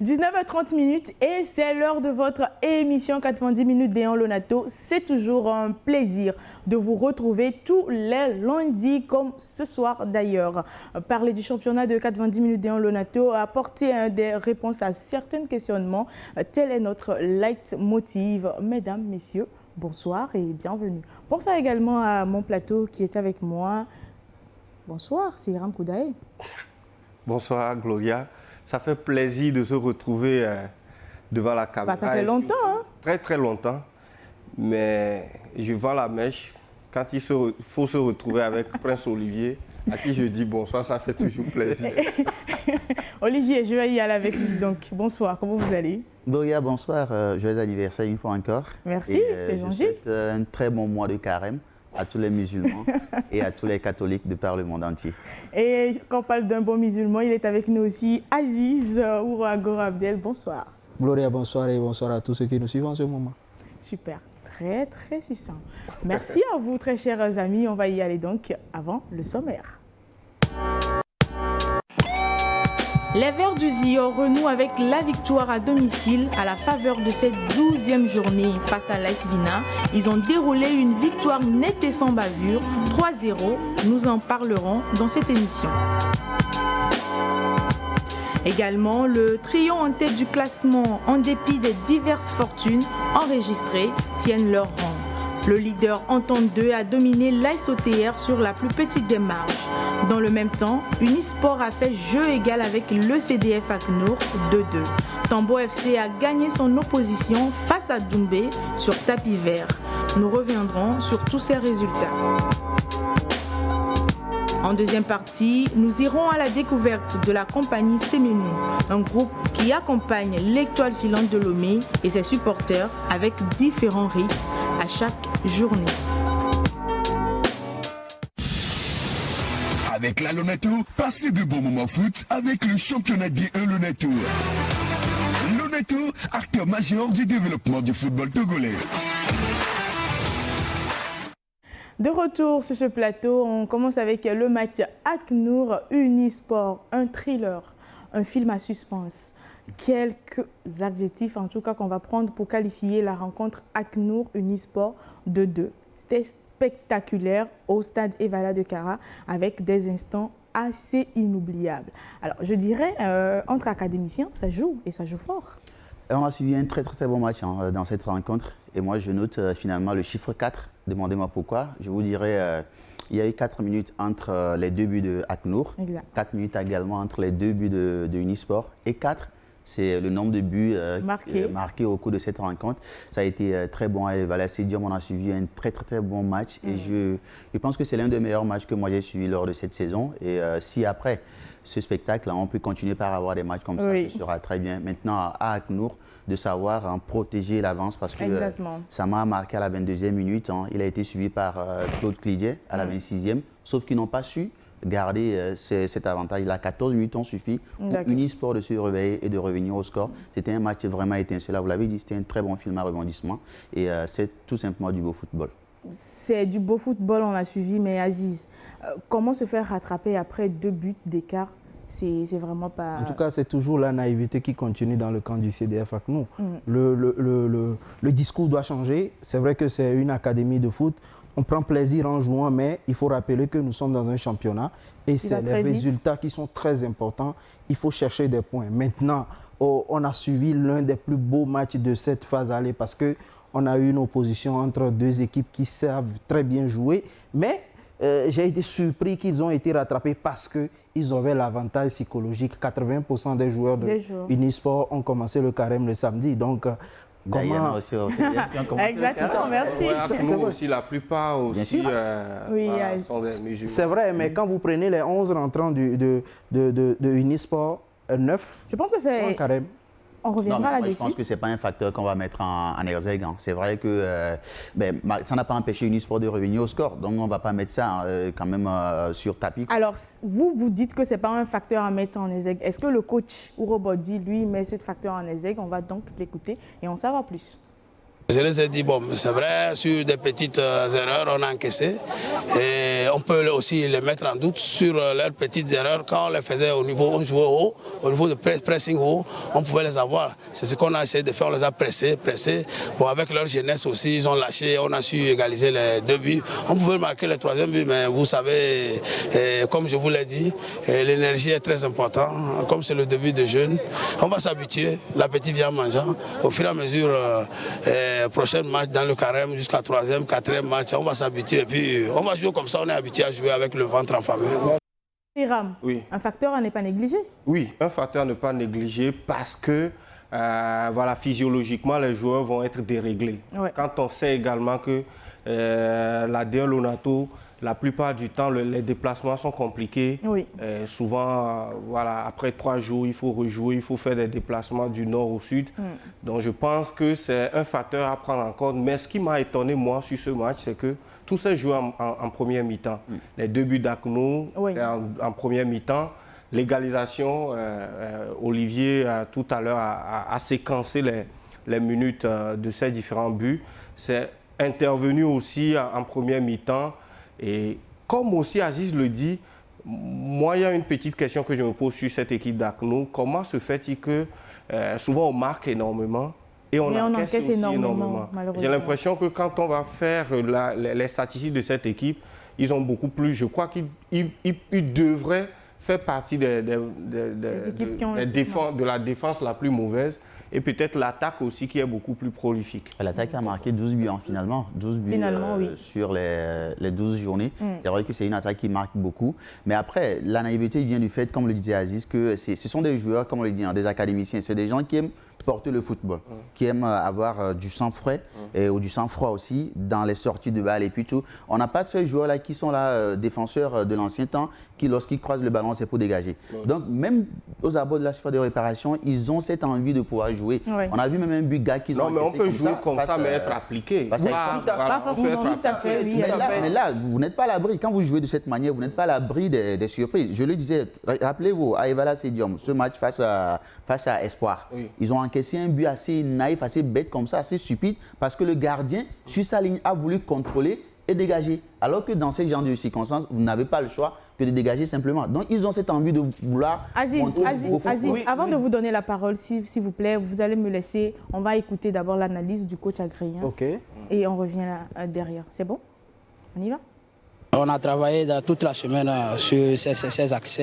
19h30 et c'est l'heure de votre émission 90 minutes d'Éon Lonato. C'est toujours un plaisir de vous retrouver tous les lundis comme ce soir d'ailleurs. Parler du championnat de 90 minutes d'Éon Lonato, apporter des réponses à certains questionnements. Tel est notre leitmotiv. Mesdames, messieurs, bonsoir et bienvenue. Bonsoir également à mon plateau qui est avec moi. Bonsoir, c'est Hiram Koudae. Bonsoir Gloria. Ça fait plaisir de se retrouver devant la caméra. Ça fait longtemps, hein? Très très longtemps. Mais je vends la mèche. Quand il faut se retrouver avec Prince Olivier, à qui je dis bonsoir, ça fait toujours plaisir. Olivier, je vais y aller avec lui. Donc, bonsoir, comment vous allez? Gloria, bonsoir. Joyeux anniversaire une fois encore. Merci, c'est gentil. Je souhaite un très bon mois de carême à tous les musulmans et à tous les catholiques de par le monde entier. Et quand on parle d'un bon musulman, il est avec nous aussi, Aziz Ouagor Abdel. Bonsoir. Gloria, bonsoir et bonsoir à tous ceux qui nous suivent en ce moment. Super, très très succinct. Merci à vous, très chers amis. On va y aller donc avant le sommaire. Les Verts du Zio renouent avec la victoire à domicile à la faveur de cette 12e journée face à l'AS Bina. Ils ont déroulé une victoire nette et sans bavure, 3-0. Nous en parlerons dans cette émission. Également, le trio en tête du classement, en dépit des diverses fortunes enregistrées, tiennent leur rang. Le leader Entente 2 a dominé l'AS OTR sur la plus petite des marges. Dans le même temps, Unisport a fait jeu égal avec le CDF Aknour 2-2. Tambo FC a gagné son opposition face à Doumbé sur tapis vert. Nous reviendrons sur tous ces résultats. En deuxième partie, nous irons à la découverte de la compagnie Semenu, un groupe qui accompagne l'étoile filante de Lomé et ses supporters avec différents rites à chaque journée. Avec la Lonato, passez de bons moments foot avec le championnat D1 Lonato. Lonato, acteur majeur du développement du football togolais. De retour sur ce plateau, on commence avec le match Aknour Unisport, un thriller, un film à suspense. Quelques adjectifs en tout cas qu'on va prendre pour qualifier la rencontre Aknour Unisport 2-2. C'était spectaculaire au stade Evala de Kara avec des instants assez inoubliables. Alors je dirais, entre académiciens, ça joue et ça joue fort. On a suivi un très bon match dans cette rencontre et moi je note finalement le chiffre 4. Demandez-moi pourquoi. Je vous dirais, il y a eu 4 minutes entre les deux buts de Aknour, 4 minutes également entre les deux buts de Unisport et 4, c'est le nombre de buts marqués au cours de cette rencontre. Ça a été très bon à Evala Stadium. On a suivi un très bon match et je pense que c'est l'un des meilleurs matchs que moi j'ai suivi lors de cette saison. Et si après ce spectacle, on peut continuer par avoir des matchs comme ça, ce sera très bien. Maintenant, à Aknour, de savoir protéger l'avance parce que ça m'a marqué à la 22e minute. Il a été suivi par Claude Clidier à la 26e, sauf qu'ils n'ont pas su garder cet avantage-là. 14 minutes ont suffi pour Unisport de se réveiller et de revenir au score. C'était un match vraiment étincelant. Vous l'avez dit, c'était un très bon film à rebondissement et c'est tout simplement du beau football. C'est du beau football, on a suivi, mais Aziz, comment se faire rattraper après 2 buts d'écart? C'est vraiment pas... En tout cas, c'est toujours la naïveté qui continue dans le camp du CDF Aknour. Le discours doit changer. C'est vrai que c'est une académie de foot. On prend plaisir en jouant, mais il faut rappeler que nous sommes dans un championnat et c'est les résultats qui sont très importants. Il faut chercher des points. Maintenant, on a suivi l'un des plus beaux matchs de cette phase aller parce qu'on a eu une opposition entre deux équipes qui savent très bien jouer, mais j'ai été surpris qu'ils ont été rattrapés parce qu'ils avaient l'avantage psychologique. 80% des joueurs de Unisport ont commencé le carême le samedi. Donc, comment... Exactement, merci. Nous aussi, la plupart aussi sont des musulmans. C'est vrai, mais quand vous prenez les 11 rentrants de Unisport, 9 je pense que c'est carême. On reviendra à la défi. Je pense que ce n'est pas un facteur qu'on va mettre en exergue. C'est vrai que ça n'a pas empêché Unisport de revenir au score. Donc, on ne va pas mettre ça quand même sur tapis. Alors, vous dites que ce n'est pas un facteur à mettre en exergue. Est-ce que le coach Ourobodi, lui, met ce facteur en exergue? On va donc l'écouter et on saura plus. Je les ai dit, bon, c'est vrai, sur des petites erreurs, on a encaissé. Et on peut aussi les mettre en doute sur leurs petites erreurs. Quand on les faisait au niveau, on jouait haut, au niveau de pressing haut, on pouvait les avoir. C'est ce qu'on a essayé de faire, on les a pressés. Bon, avec leur jeunesse aussi, ils ont lâché, on a su égaliser les 2 buts. On pouvait marquer le 3e but, mais vous savez, comme je vous l'ai dit, l'énergie est très importante. Comme c'est le début de jeûne, on va s'habituer, l'appétit vient en mangeant. Au fur et à mesure, prochain match dans le carême jusqu'à 3e, 4e match, on va s'habituer et puis on va jouer comme ça, on est habitué à jouer avec le ventre en famille. Hiram, oui. Un facteur à ne pas négliger. Oui, un facteur à ne pas négliger parce que voilà, physiologiquement les joueurs vont être déréglés. Ouais. Quand on sait également que la D1 Lonato, la plupart du temps, les déplacements sont compliqués. Oui. Souvent, voilà, après 3 jours, il faut rejouer, il faut faire des déplacements du nord au sud. Donc, je pense que c'est un facteur à prendre en compte. Mais ce qui m'a étonné, moi, sur ce match, c'est que tout s'est joué en première mi-temps. Les 2 buts d'Aknou, oui. en première mi-temps. L'égalisation, Olivier, tout à l'heure, a séquencé les minutes de ces différents buts. C'est intervenu aussi en première mi-temps. Et comme aussi Aziz le dit, moi, il y a une petite question que je me pose sur cette équipe d'Aknou. Comment se fait-il que souvent on marque énormément et on encaisse aussi énormément. J'ai l'impression que quand on va faire les statistiques de cette équipe, ils ont beaucoup plus. Je crois qu'ils devraient faire partie de la défense la plus mauvaise. Et peut-être l'attaque aussi qui est beaucoup plus prolifique. L'attaque a marqué 12 buts finalement. 12 buts oui. sur les 12 journées. C'est vrai que c'est une attaque qui marque beaucoup. Mais après, la naïveté vient du fait, comme le disait Aziz, que ce sont des joueurs, comme on le dit, des académiciens. C'est des gens qui aiment porter le football, qui aiment avoir du sang frais ou du sang froid aussi dans les sorties de balle et puis tout. On n'a pas de ces joueurs-là qui sont là, défenseurs de l'ancien temps, qui lorsqu'ils croisent le ballon, c'est pour dégager. Donc même aux abords de la surface de réparation, ils ont cette envie de pouvoir jouer. On a vu même un but gars qu'ils ont. Non, mais on peut jouer comme ça, mais être appliqué. Pas forcément tout à fait. Mais là, vous n'êtes pas à l'abri. Quand vous jouez de cette manière, vous n'êtes pas à l'abri des surprises. Je le disais, rappelez-vous, à Evala Stadium, ce match face à Espoir, ils ont encaissé un but assez naïf, assez bête comme ça, assez stupide, parce que le gardien, sur sa ligne, a voulu contrôler et dégager. Alors que dans ce genre de circonstances, vous n'avez pas le choix que de dégager simplement. Donc, ils ont cette envie de vouloir... Aziz, avant de vous donner la parole, s'il vous plaît, vous allez me laisser... On va écouter d'abord l'analyse du coach Agrien. OK. Et on revient là, derrière. C'est bon? On y va? On a travaillé toute la semaine sur ces axes,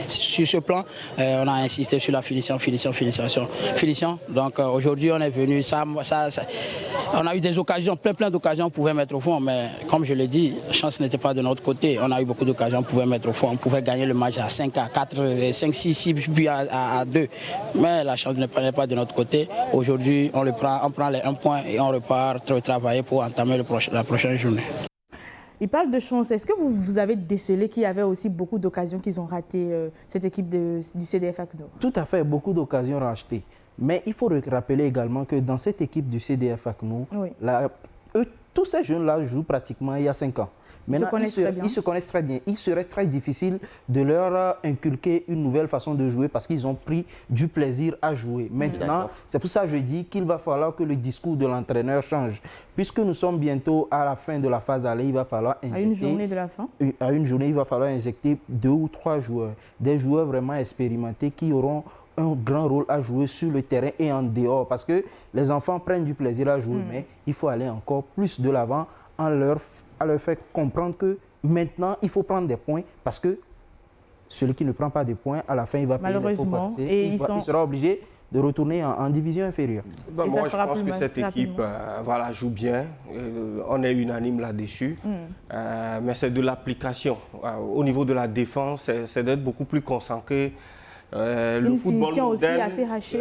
sur ce plan. On a insisté sur la finition. Donc aujourd'hui, on est venu, on a eu des occasions, plein d'occasions, on pouvait mettre au fond. Mais comme je l'ai dit, la chance n'était pas de notre côté. On a eu beaucoup d'occasions, on pouvait mettre au fond. On pouvait gagner le match à 5 à 4, 5, 6 buts à 2. Mais la chance ne prenait pas de notre côté. Aujourd'hui, on prend les 1 point et on repart travailler pour entamer la prochaine journée. Il parle de chance. Est-ce que vous avez décelé qu'il y avait aussi beaucoup d'occasions qu'ils ont ratées, cette équipe du CDF Aknou? Tout à fait, beaucoup d'occasions ratées. Mais il faut rappeler également que dans cette équipe du CDF Aknou, tous ces jeunes-là jouent pratiquement il y a 5 ans. Maintenant, ils se connaissent très bien. Il serait très difficile de leur inculquer une nouvelle façon de jouer parce qu'ils ont pris du plaisir à jouer. Maintenant, c'est pour ça que je dis qu'il va falloir que le discours de l'entraîneur change. Puisque nous sommes bientôt à la fin de la phase aller, il va falloir injecter... À une journée de la fin? À une journée, il va falloir injecter 2 ou 3 joueurs. Des joueurs vraiment expérimentés qui auront un grand rôle à jouer sur le terrain et en dehors. Parce que les enfants prennent du plaisir à jouer, mais il faut aller encore plus de l'avant à leur faire comprendre que maintenant, il faut prendre des points parce que celui qui ne prend pas de points, à la fin, il va payer les faux passés. Et il sera obligé de retourner en division inférieure. Moi, je pense que cette équipe joue bien. On est unanime là-dessus. Mais c'est de l'application. Au niveau de la défense, c'est d'être beaucoup plus concentré. Le football moderne, aussi assez hachée.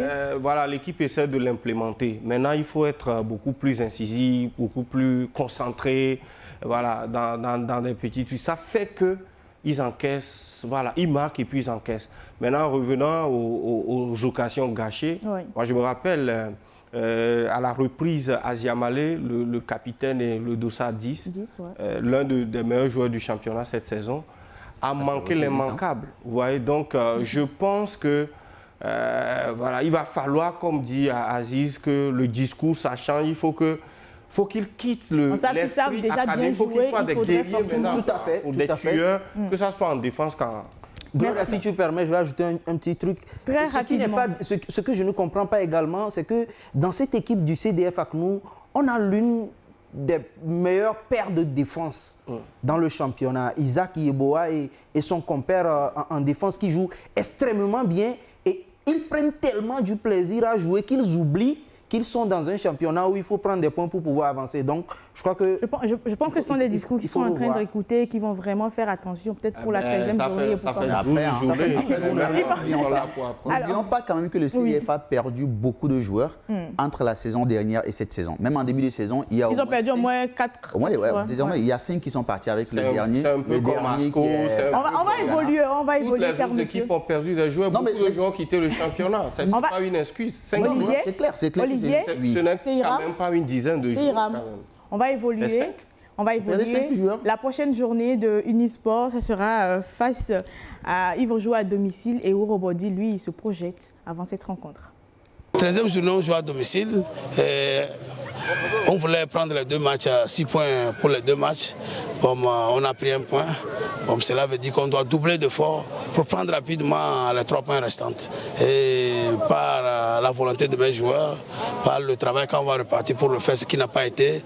L'équipe essaie de l'implémenter. Maintenant, il faut être beaucoup plus incisif, beaucoup plus concentré. Dans des petits trucs. Ça fait qu'ils encaissent, ils marquent et puis ils encaissent. Maintenant, revenant aux occasions gâchées, moi je me rappelle à la reprise, Asia Malé, le capitaine et le Dossard 10, l'un des meilleurs joueurs du championnat cette saison, a manqué l'immanquable. Vous voyez, donc je pense que Voilà, il va falloir, comme dit Aziz, que le discours, ça change. Il faut qu'il quitte l'esprit académique. Il faut qu'il soit des guerriers maintenant, ou des tueurs, que ça soit en défense quand... Gloria, si tu permets, je vais ajouter un petit truc. Très rapidement. Ce que je ne comprends pas également, c'est que dans cette équipe du CDF ACNOU, on a l'une des meilleures paires de défense dans le championnat. Isaac Yeboah et son compère en défense qui jouent extrêmement bien. Et ils prennent tellement du plaisir à jouer qu'ils oublient qu'ils sont dans un championnat où il faut prendre des points pour pouvoir avancer. Donc, je crois que... Je pense que ce sont des discours qu'ils sont en train d'écouter et qui vont vraiment faire attention, peut-être pour la 13e journée. N'oublions pas quand même que le CDF a perdu beaucoup de joueurs entre la saison dernière et cette saison. Même en début de saison, il y a... Ils ont perdu au moins 4. Oui, désormais, il y a 5 qui sont partis avec le dernier. C'est un peu comme Asco. On va évoluer, Toutes les autres équipes ont perdu des joueurs. Beaucoup de joueurs ont quitté le championnat. Ce n'est pas une excuse. C'est clair, c'est clair. Olivier, ce n'est quand même pas une dizaine de joueurs. On va évoluer. On va évoluer. La prochaine journée de Unisport, ça sera face à... Ils vont jouer à domicile et Urobody, lui, il se projette avant cette rencontre. 13e journée, on joue à domicile. On voulait prendre les 2 matchs à 6 points pour les 2 matchs. Comme on a pris 1 point, comme cela veut dire qu'on doit doubler d'efforts pour prendre rapidement les 3 points restants. Et par la volonté de mes joueurs, par le travail qu'on va repartir pour le faire, ce qui n'a pas été,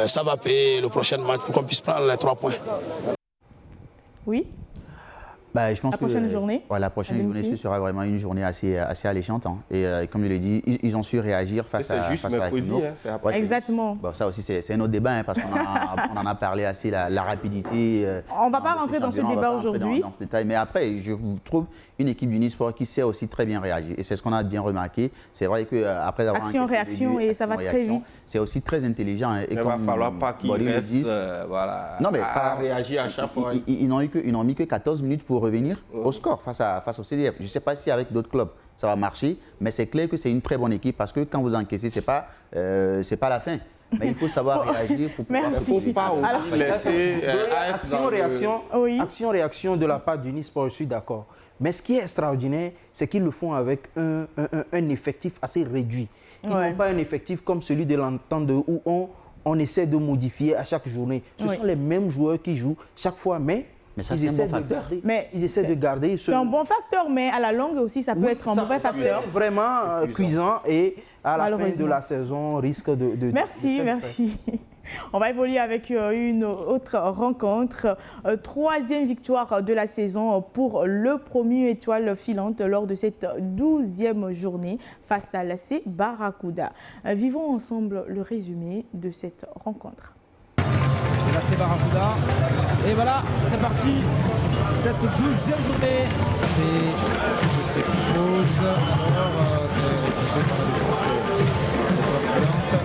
ça va payer le prochain match pour qu'on puisse prendre les 3 points. Oui. Je pense la prochaine journée. La prochaine journée, ce sera vraiment une journée assez alléchante. Hein. Et comme je l'ai dit, ils ont su réagir face à mercredi. Exactement. Ça aussi, c'est un autre débat, parce qu'on en a parlé assez, la rapidité. On ne va pas rentrer dans ce débat aujourd'hui. Dans ce détail. Mais après, je trouve une équipe d'Unisport qui sait aussi très bien réagir. Et c'est ce qu'on a bien remarqué. C'est vrai qu'après avoir... Action-réaction, et ça va très vite. C'est aussi très intelligent. Et il ne va falloir pas qu'ils restent à réagir à chaque fois. Ils n'ont mis que 14 minutes pour revenir au score face au CDF. Je ne sais pas si avec d'autres clubs ça va marcher, mais c'est clair que c'est une très bonne équipe parce que quand vous encaissez, c'est pas la fin. Mais il faut savoir réagir pour pouvoir... Il ne faut pas aussi laisser... Action-réaction de la part d'Unisport, je suis d'accord. Mais ce qui est extraordinaire, c'est qu'ils le font avec un effectif assez réduit. Ils n'ont pas un effectif comme celui de l'entente où on essaie de modifier à chaque journée. Ce sont les mêmes joueurs qui jouent chaque fois, mais ça, ils essaient de garder. C'est un bon facteur, mais à la longue aussi, ça peut être un mauvais facteur. C'est vraiment cuisant et à la fin de la saison, risque de... Merci. On va évoluer avec une autre rencontre. 3e victoire de la saison pour le promu étoile filante lors de cette 12e journée face à l'AC Barracuda. Vivons ensemble le résumé de cette rencontre. L'AC Barracuda. Et voilà, c'est parti. Cette 12e journée. Et je sais qui pose. Alors, c'est je sais pas la défense de l'étoile filante.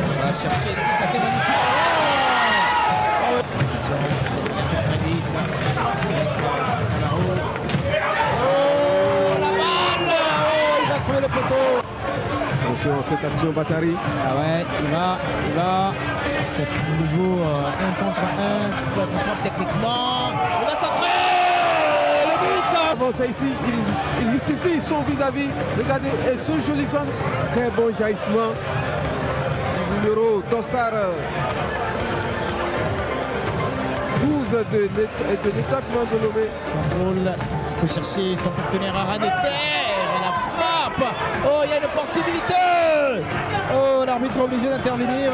On va chercher ici, ça fait magnifique. La balle. Il va trouver le poteau. Attention, cette action Batari. Ah ouais, il va. C'est nouveau 1 contre 1. Il faut être fort techniquement. Il va centrer. Bon, ça ici, il mystifie son vis-à-vis. Regardez, et ce joli centre, très bon jaillissement du numéro Dossard 12 de l'état final de Lomé. Contrôle, il faut chercher son partenaire à ras de terre et la frappe. Oh, il y a une possibilité. Oh, l'arbitre est obligé d'intervenir.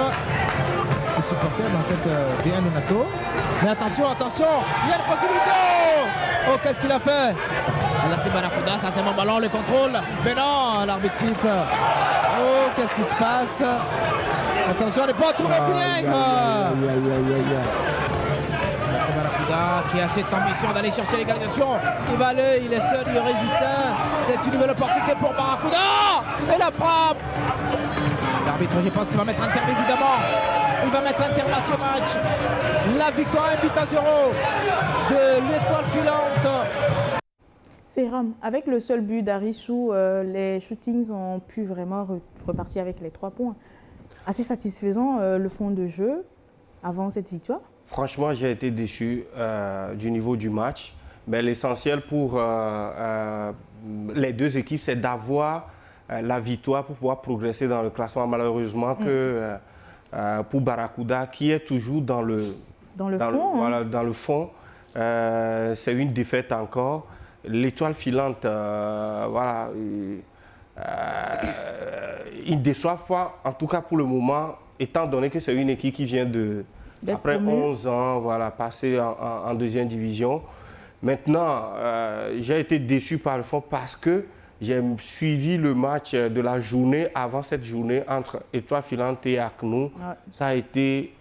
Les supporters dans cette D1 Lonato. Mais attention, il y a une possibilité. Oh, qu'est-ce qu'il a fait? Là, c'est Barracuda, ça c'est mon ballon, le contrôle. Mais non, l'arbitre siffle. Oh, qu'est-ce qui se passe? Attention, les potes, tourne au vinaigre. C'est Barracuda qui a cette ambition d'aller chercher l'égalisation. Il va aller, il est seul, il y aurait Justin. C'est une nouvelle opportunité pour Barracuda. Et la frappe. L'arbitre, je pense qu'il va mettre un terme, évidemment. Il va mettre un terme à ce match. La victoire 1 but à 0 de l'étoile filante. C'est Ram. Avec le seul but d'Arissou, les shootings ont pu vraiment repartir avec les 3 points. Assez satisfaisant, le fond de jeu. avant cette victoire? Franchement, j'ai été déçu du niveau du match. Mais l'essentiel pour les deux équipes, c'est d'avoir la victoire pour pouvoir progresser dans le classement. Malheureusement, que pour Barracuda, qui est toujours dans le fond, voilà, dans le fond, c'est une défaite encore. L'étoile filante, voilà, ils ne déçoivent pas, en tout cas pour le moment, étant donné que c'est une équipe qui vient après 11 ans, voilà, passer en deuxième division. Maintenant, j'ai été déçu par le fond parce que j'ai suivi le match de la journée avant cette journée entre Étoile Filante et ACNU. Ouais. Ça a été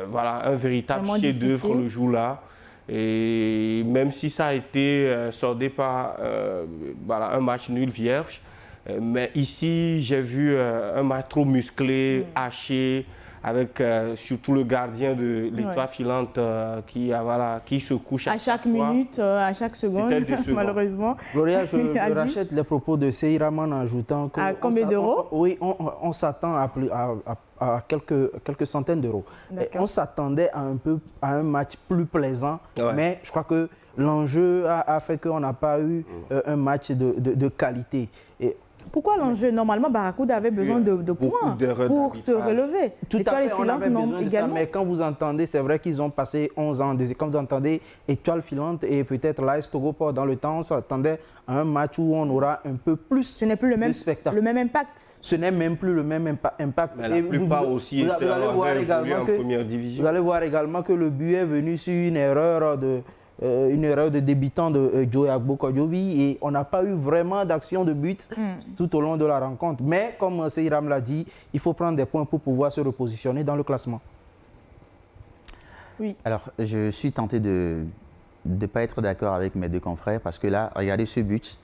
voilà, un véritable chef-d'œuvre le jour-là. Et même si ça a été soldé par voilà, un match nul vierge, mais ici, j'ai vu un match trop musclé, haché, avec surtout le gardien de l'Étoile filante qui se couche à chaque minute, à chaque seconde, malheureusement. Gloria, je rachète les propos de Seyraman en ajoutant que... À combien d'euros? Oui, on s'attend à quelques centaines d'euros. On s'attendait à un match plus plaisant, mais je crois que l'enjeu a fait qu'on n'a pas eu un match de qualité. Et pourquoi l'enjeu? Normalement, Barracuda avait besoin de points pour se relever. Tout à fait, on avait besoin de ça, mais quand vous entendez, c'est vrai qu'ils ont passé 11 ans, quand vous entendez Étoile filante et peut-être l'AS Togoport dans le temps, on s'attendait à un match où on aura un peu plus Ce n'est plus le même impact. Ce n'est même plus le même impact. Mais la plupart aussi vous allez voir également en première division. Vous allez voir également que le but est venu sur une erreur de débutant de Joe Agbo-Kodjovi et on n'a pas eu vraiment d'action de but tout au long de la rencontre. Mais comme Seyram l'a dit, il faut prendre des points pour pouvoir se repositionner dans le classement. Oui. Alors, je suis tenté de ne pas être d'accord avec mes deux confrères parce que là, regardez ce but.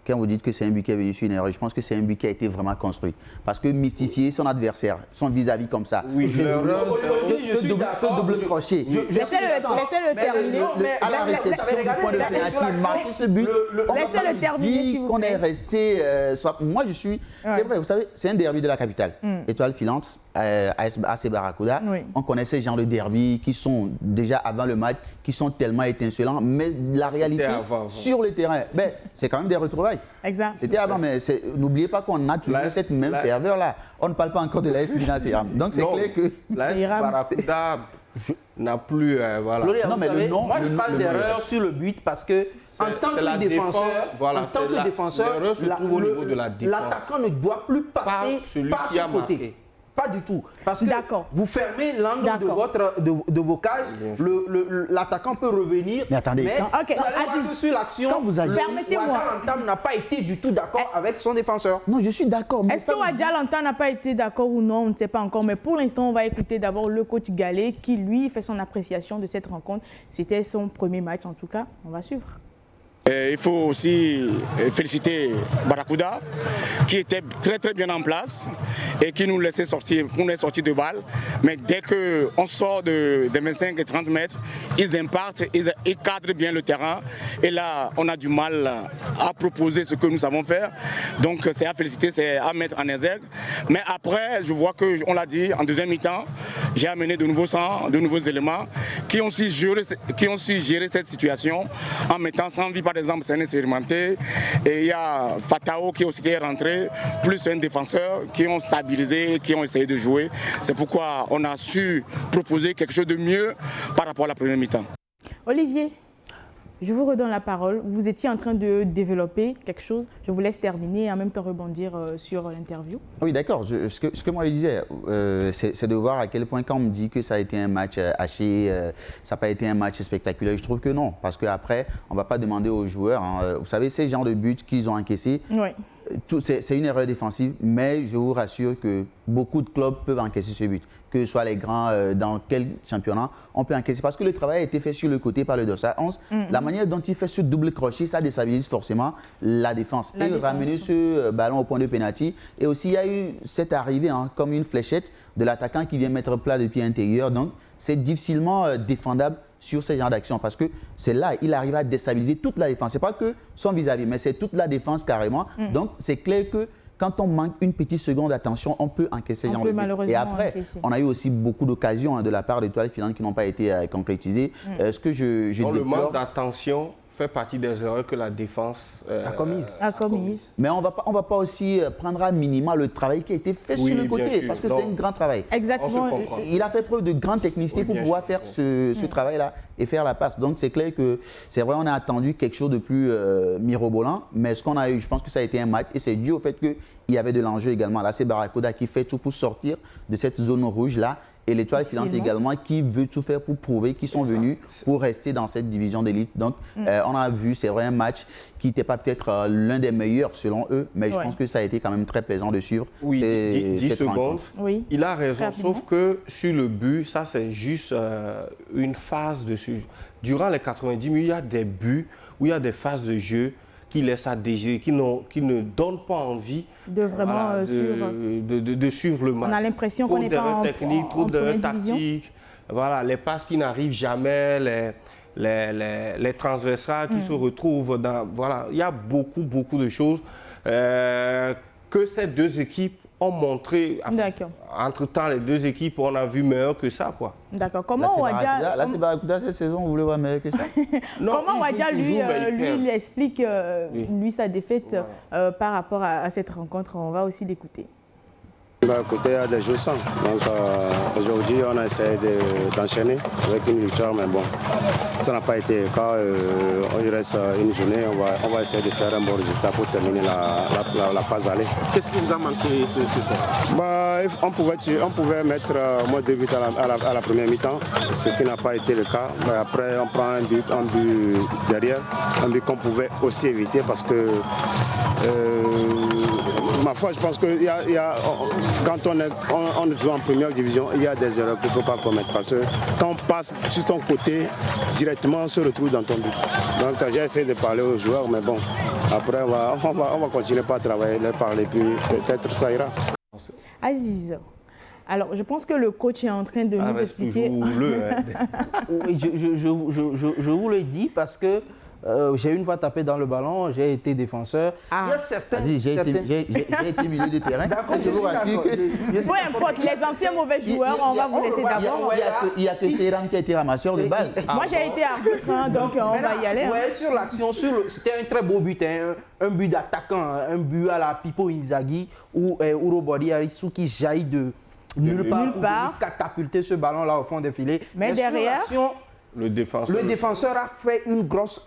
Quand vous dites que c'est un but qui est venu sur une erreur, je pense que c'est un but qui a été vraiment construit. Parce que mystifier son adversaire, son vis-à-vis comme ça, ce double crochet. Laissez-le terminer. À la réception du point de pénalty, il marque ce but. Laissez-le terminer, s'il vous plaît. Qu'on est resté... moi, je suis... C'est vrai, vous savez, c'est un derby de la capitale. Étoile filante, AC Barracuda. On connaît ces genres de derby qui sont déjà avant le match, qui sont tellement étincelants, mais la réalité sur le terrain, c'est quand même des retrouvailles. Exact. C'était avant, mais n'oubliez pas qu'on a toujours cette même ferveur-là. On ne parle pas encore de l'AS Milan Seyram. Donc c'est clair que... L'AS Barracuda n'a plus... voilà. Gloria, non, mais moi je parle d'erreur sur le but parce que en tant que défenseur, l'attaquant ne doit plus passer par ce côté. Pas du tout. Parce que vous fermez l'angle de vos cages, l'attaquant peut revenir. Mais attendez, sur l'action, permettez-moi. L'entame n'a pas été du tout d'accord avec son défenseur. Non, je suis d'accord. Est-ce que Wadia Lantan n'a pas été d'accord ou non? On ne sait pas encore. Mais pour l'instant, on va écouter d'abord le coach Galé qui, lui, fait son appréciation de cette rencontre. C'était son premier match, en tout cas. On va suivre. Il faut aussi féliciter Barracuda qui était très très bien en place et qui nous laissait sortir, de balles. Mais dès qu'on sort des 25 et 30 mètres, ils impartent, ils cadrent bien le terrain. Et là, on a du mal à proposer ce que nous savons faire. Donc c'est à féliciter, c'est à mettre en exergue. Mais après, je vois que, on l'a dit, en deuxième mi-temps, j'ai amené de nouveaux sangs, de nouveaux éléments qui ont su gérer cette situation en mettant sans vie par exemple, c'est un expérimenté. Et il y a Fatao qui est rentré, plus un défenseur qui ont stabilisé, qui ont essayé de jouer. C'est pourquoi on a su proposer quelque chose de mieux par rapport à la première mi-temps. Olivier, je vous redonne la parole. Vous étiez en train de développer quelque chose. Je vous laisse terminer et en même temps rebondir sur l'interview. Oui, d'accord. Ce que moi je disais, c'est de voir à quel point quand on me dit que ça a été un match haché, ça n'a pas été un match spectaculaire, je trouve que non. Parce qu'après, on ne va pas demander aux joueurs, vous savez, ces genres de buts qu'ils ont encaissés, c'est une erreur défensive, mais je vous rassure que beaucoup de clubs peuvent encaisser ce but. Que ce soit les grands, dans quel championnat, on peut encaisser. Parce que le travail a été fait sur le côté par le dossard 11. La manière dont il fait ce double crochet, ça déstabilise forcément la défense. Et ramener ce ballon au point de pénalty. Et aussi, il y a eu cette arrivée comme une fléchette de l'attaquant qui vient mettre plat de pied intérieur. Donc, c'est difficilement défendable sur ce genre d'action parce que c'est là, il arrive à déstabiliser toute la défense. Ce n'est pas que son vis-à-vis, mais c'est toute la défense carrément. Donc, c'est clair que quand on manque une petite seconde d'attention, on peut encaisser genre de but. Et après, on a eu aussi beaucoup d'occasions de la part de l'Étoile filante qui n'ont pas été concrétisées. Ce que je déplore, le manque d'attention fait partie des erreurs que la défense a commises. Mais on va pas aussi prendre à minima le travail qui a été fait sur le côté, parce que c'est un grand travail. Exactement. Il a fait preuve de grande technicité pour pouvoir faire ce travail-là et faire la passe. Donc c'est clair que c'est vrai, on a attendu quelque chose de plus mirobolant, mais ce qu'on a eu, je pense que ça a été un match et c'est dû au fait qu'il y avait de l'enjeu également. Là, c'est Barracuda qui fait tout pour sortir de cette zone rouge-là. Et l'Étoile filante également qui veut tout faire pour prouver qu'ils sont venus pour rester dans cette division d'élite. Donc, on a vu, c'est vrai, un match qui n'était pas peut-être l'un des meilleurs selon eux, mais je pense que ça a été quand même très plaisant de suivre. Oui, 10 secondes. Oui. Il a raison, sauf que sur le but, ça c'est juste une phase de... Durant les 90 minutes, il y a des buts où il y a des phases de jeu qui laissent à désirer, qui ne donnent pas envie de vraiment suivre. De suivre le match. On a l'impression qu'on n'est pas en technique, trop d'erreurs tactiques, voilà, les passes qui n'arrivent jamais, les transversales qui se retrouvent dans... Voilà, il y a beaucoup de choses que ces deux équipes ont montré. Entre-temps, les deux équipes, on a vu meilleur que ça, quoi. D'accord. Comment Ouadia... Là, c'est Barracuda cette saison, vous voulez voir meilleur que ça? Comment Ouadia, lui explique lui, sa défaite par rapport à cette rencontre? On va aussi l'écouter. Écoutez, il y a des jours sans. Donc aujourd'hui, on a essayé d'enchaîner avec une victoire, mais bon, ça n'a pas été le cas. Il reste une journée, on va essayer de faire un bon résultat pour terminer la phase aller. Qu'est-ce qui vous a manqué ce soir? On pouvait mettre au moins 2 buts à la première mi-temps, ce qui n'a pas été le cas. Mais après, on prend un but derrière, un but qu'on pouvait aussi éviter parce que ma foi, je pense que quand on joue en première division, il y a des erreurs qu'il ne faut pas commettre. Parce que quand on passe sur ton côté, directement, on se retrouve dans ton but. Donc j'ai essayé de parler aux joueurs, mais bon, après on va continuer par travailler, leur parler, puis peut-être ça ira. Aziz, alors je pense que le coach est en train de nous expliquer... Oui, je vous le dis parce que j'ai une fois tapé dans le ballon, j'ai été défenseur. Il y a certains... J'ai été milieu de terrain. D'accord, je vous rassure. Peu importe, les anciens mauvais joueurs, on va vous laisser d'abord. Il n'y a que Seyram qui a été ramasseur de balles. Moi, j'ai été arbitre, donc on va y aller. Oui, sur l'action, c'était un très beau but, un but d'attaquant, un but à la Pipo Inzaghi ou Urobody Arisu qui jaillit de nulle part pour catapulter ce ballon-là au fond des filets. Mais derrière... Le défenseur a fait une grosse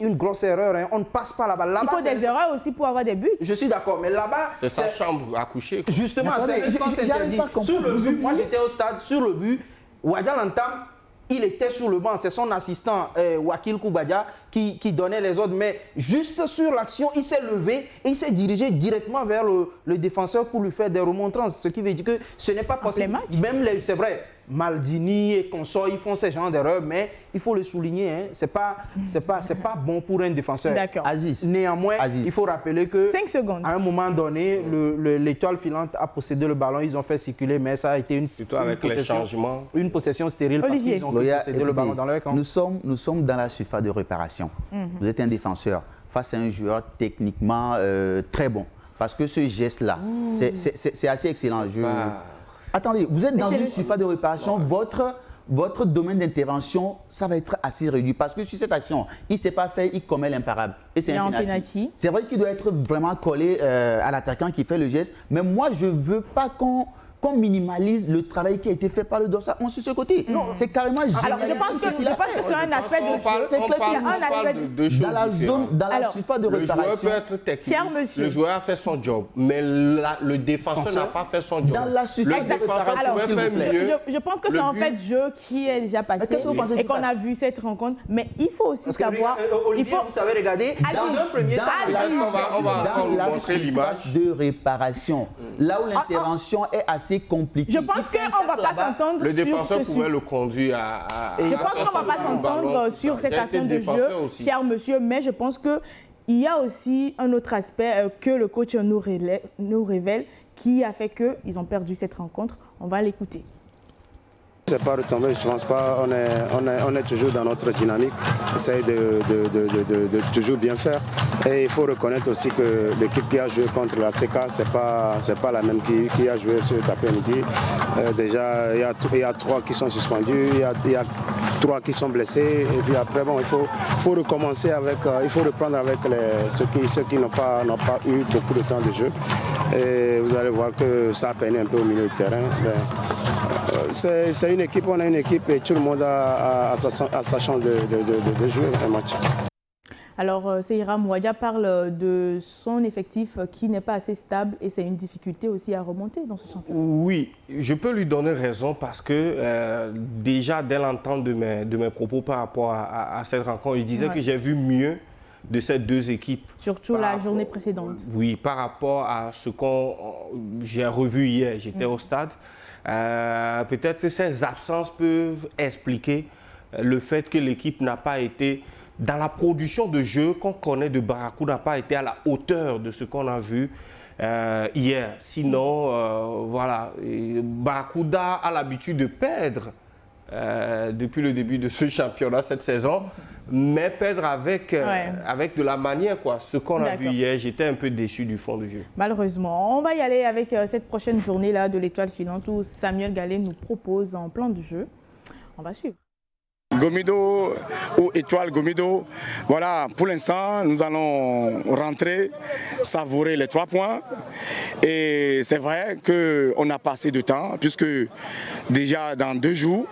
erreur. On ne passe pas là-bas. Il faut des erreurs aussi pour avoir des buts. Je suis d'accord, mais là-bas... C'est sa chambre à coucher. Justement, c'est un sens interdit. Sur le but, moi j'étais au stade, sur le but, Ouadia l'entame, il était sur le banc. C'est son assistant, Wakil Koubadia, qui donnait les ordres. Mais juste sur l'action, il s'est levé et il s'est dirigé directement vers le défenseur pour lui faire des remontrances. Ce qui veut dire que ce n'est pas possible. Même c'est vrai. Maldini et consorts, ils font ce genre d'erreurs, mais il faut le souligner, hein, c'est pas bon pour un défenseur. Aziz. Néanmoins, il faut rappeler que 5 secondes. À un moment donné, l'Étoile filante a possédé le ballon, ils ont fait circuler, mais ça a été une possession stérile. Olivier. Parce qu'ils ont possédé le ballon dans leur camp. Nous sommes dans la surface de réparation. Vous êtes un défenseur face à un joueur techniquement très bon. Parce que ce geste-là, c'est assez excellent. Attendez, vous êtes dans une surface de réparation, votre domaine d'intervention, ça va être assez réduit. Parce que sur cette action, il ne s'est pas fait, il commet l'imparable. Et c'est un penalty. C'est vrai qu'il doit être vraiment collé à l'attaquant qui fait le geste. Mais moi, je ne veux pas qu'on minimalise le travail qui a été fait par le dorsal sur ce côté. Non, c'est carrément génial. Alors, je pense que c'est un aspect de jeu. C'est clair qu'il y a un aspect dans la zone, dans la surface de réparation. Le joueur peut être technique. Le joueur a fait son job, mais le défenseur n'a pas fait son job. Dans la surface de réparation, s'il vous plaît. Je pense que c'est en fait jeu qui est déjà passé et qu'on a vu cette rencontre. Mais il faut aussi savoir... Olivier, vous savez, regardez, dans un premier temps, on va montrer l'image de réparation, là où l'intervention est assez compliqué. Je pense qu'on ne va pas s'entendre sur le défenseur pouvait le conduire à je pense qu'on ne va pas s'entendre sur cette action de jeu, cher monsieur, mais je pense qu'il y a aussi un autre aspect que le coach nous révèle qui a fait qu'ils ont perdu cette rencontre. On va l'écouter. C'est pas retombé, je pense pas. On est toujours dans notre dynamique. On essaye de toujours bien faire. Et il faut reconnaître aussi que l'équipe qui a joué contre la CK, c'est pas la même qui a joué cet après-midi. Déjà, il y a 3 qui sont suspendus, il y a 3 qui sont blessés. Et puis après, bon, il faut recommencer avec, il faut reprendre avec ceux qui n'ont pas eu beaucoup de temps de jeu. Et vous allez voir que ça a peiné un peu au milieu du terrain. C'est une équipe, on a une équipe et tout le monde a sa chance de jouer un match. Alors, Seyram Ouadia parle de son effectif qui n'est pas assez stable et c'est une difficulté aussi à remonter dans ce championnat. Oui, je peux lui donner raison parce que déjà dès l'entente de mes propos par rapport à cette rencontre, il disait que j'ai vu mieux de ces 2 équipes. Surtout la journée précédente. Oui, par rapport à ce que j'ai revu hier, j'étais au stade. Peut-être que ces absences peuvent expliquer le fait que l'équipe n'a pas été, dans la production de jeu qu'on connaît de Barracounda, n'a pas été à la hauteur de ce qu'on a vu hier. Sinon, voilà, Barracounda a l'habitude de perdre depuis le début de ce championnat cette saison, mais perdre avec de la manière, quoi. Ce qu'on a vu hier, j'étais un peu déçu du fond du jeu. Malheureusement, on va y aller avec cette prochaine journée-là de l'Étoile filante où Samuel Gallet nous propose un plan de jeu. On va suivre. Gomido ou Étoile Gomido, voilà, pour l'instant, nous allons rentrer, savourer les 3 points. Et c'est vrai qu'on n'a pas assez de temps, puisque déjà dans 2 jours,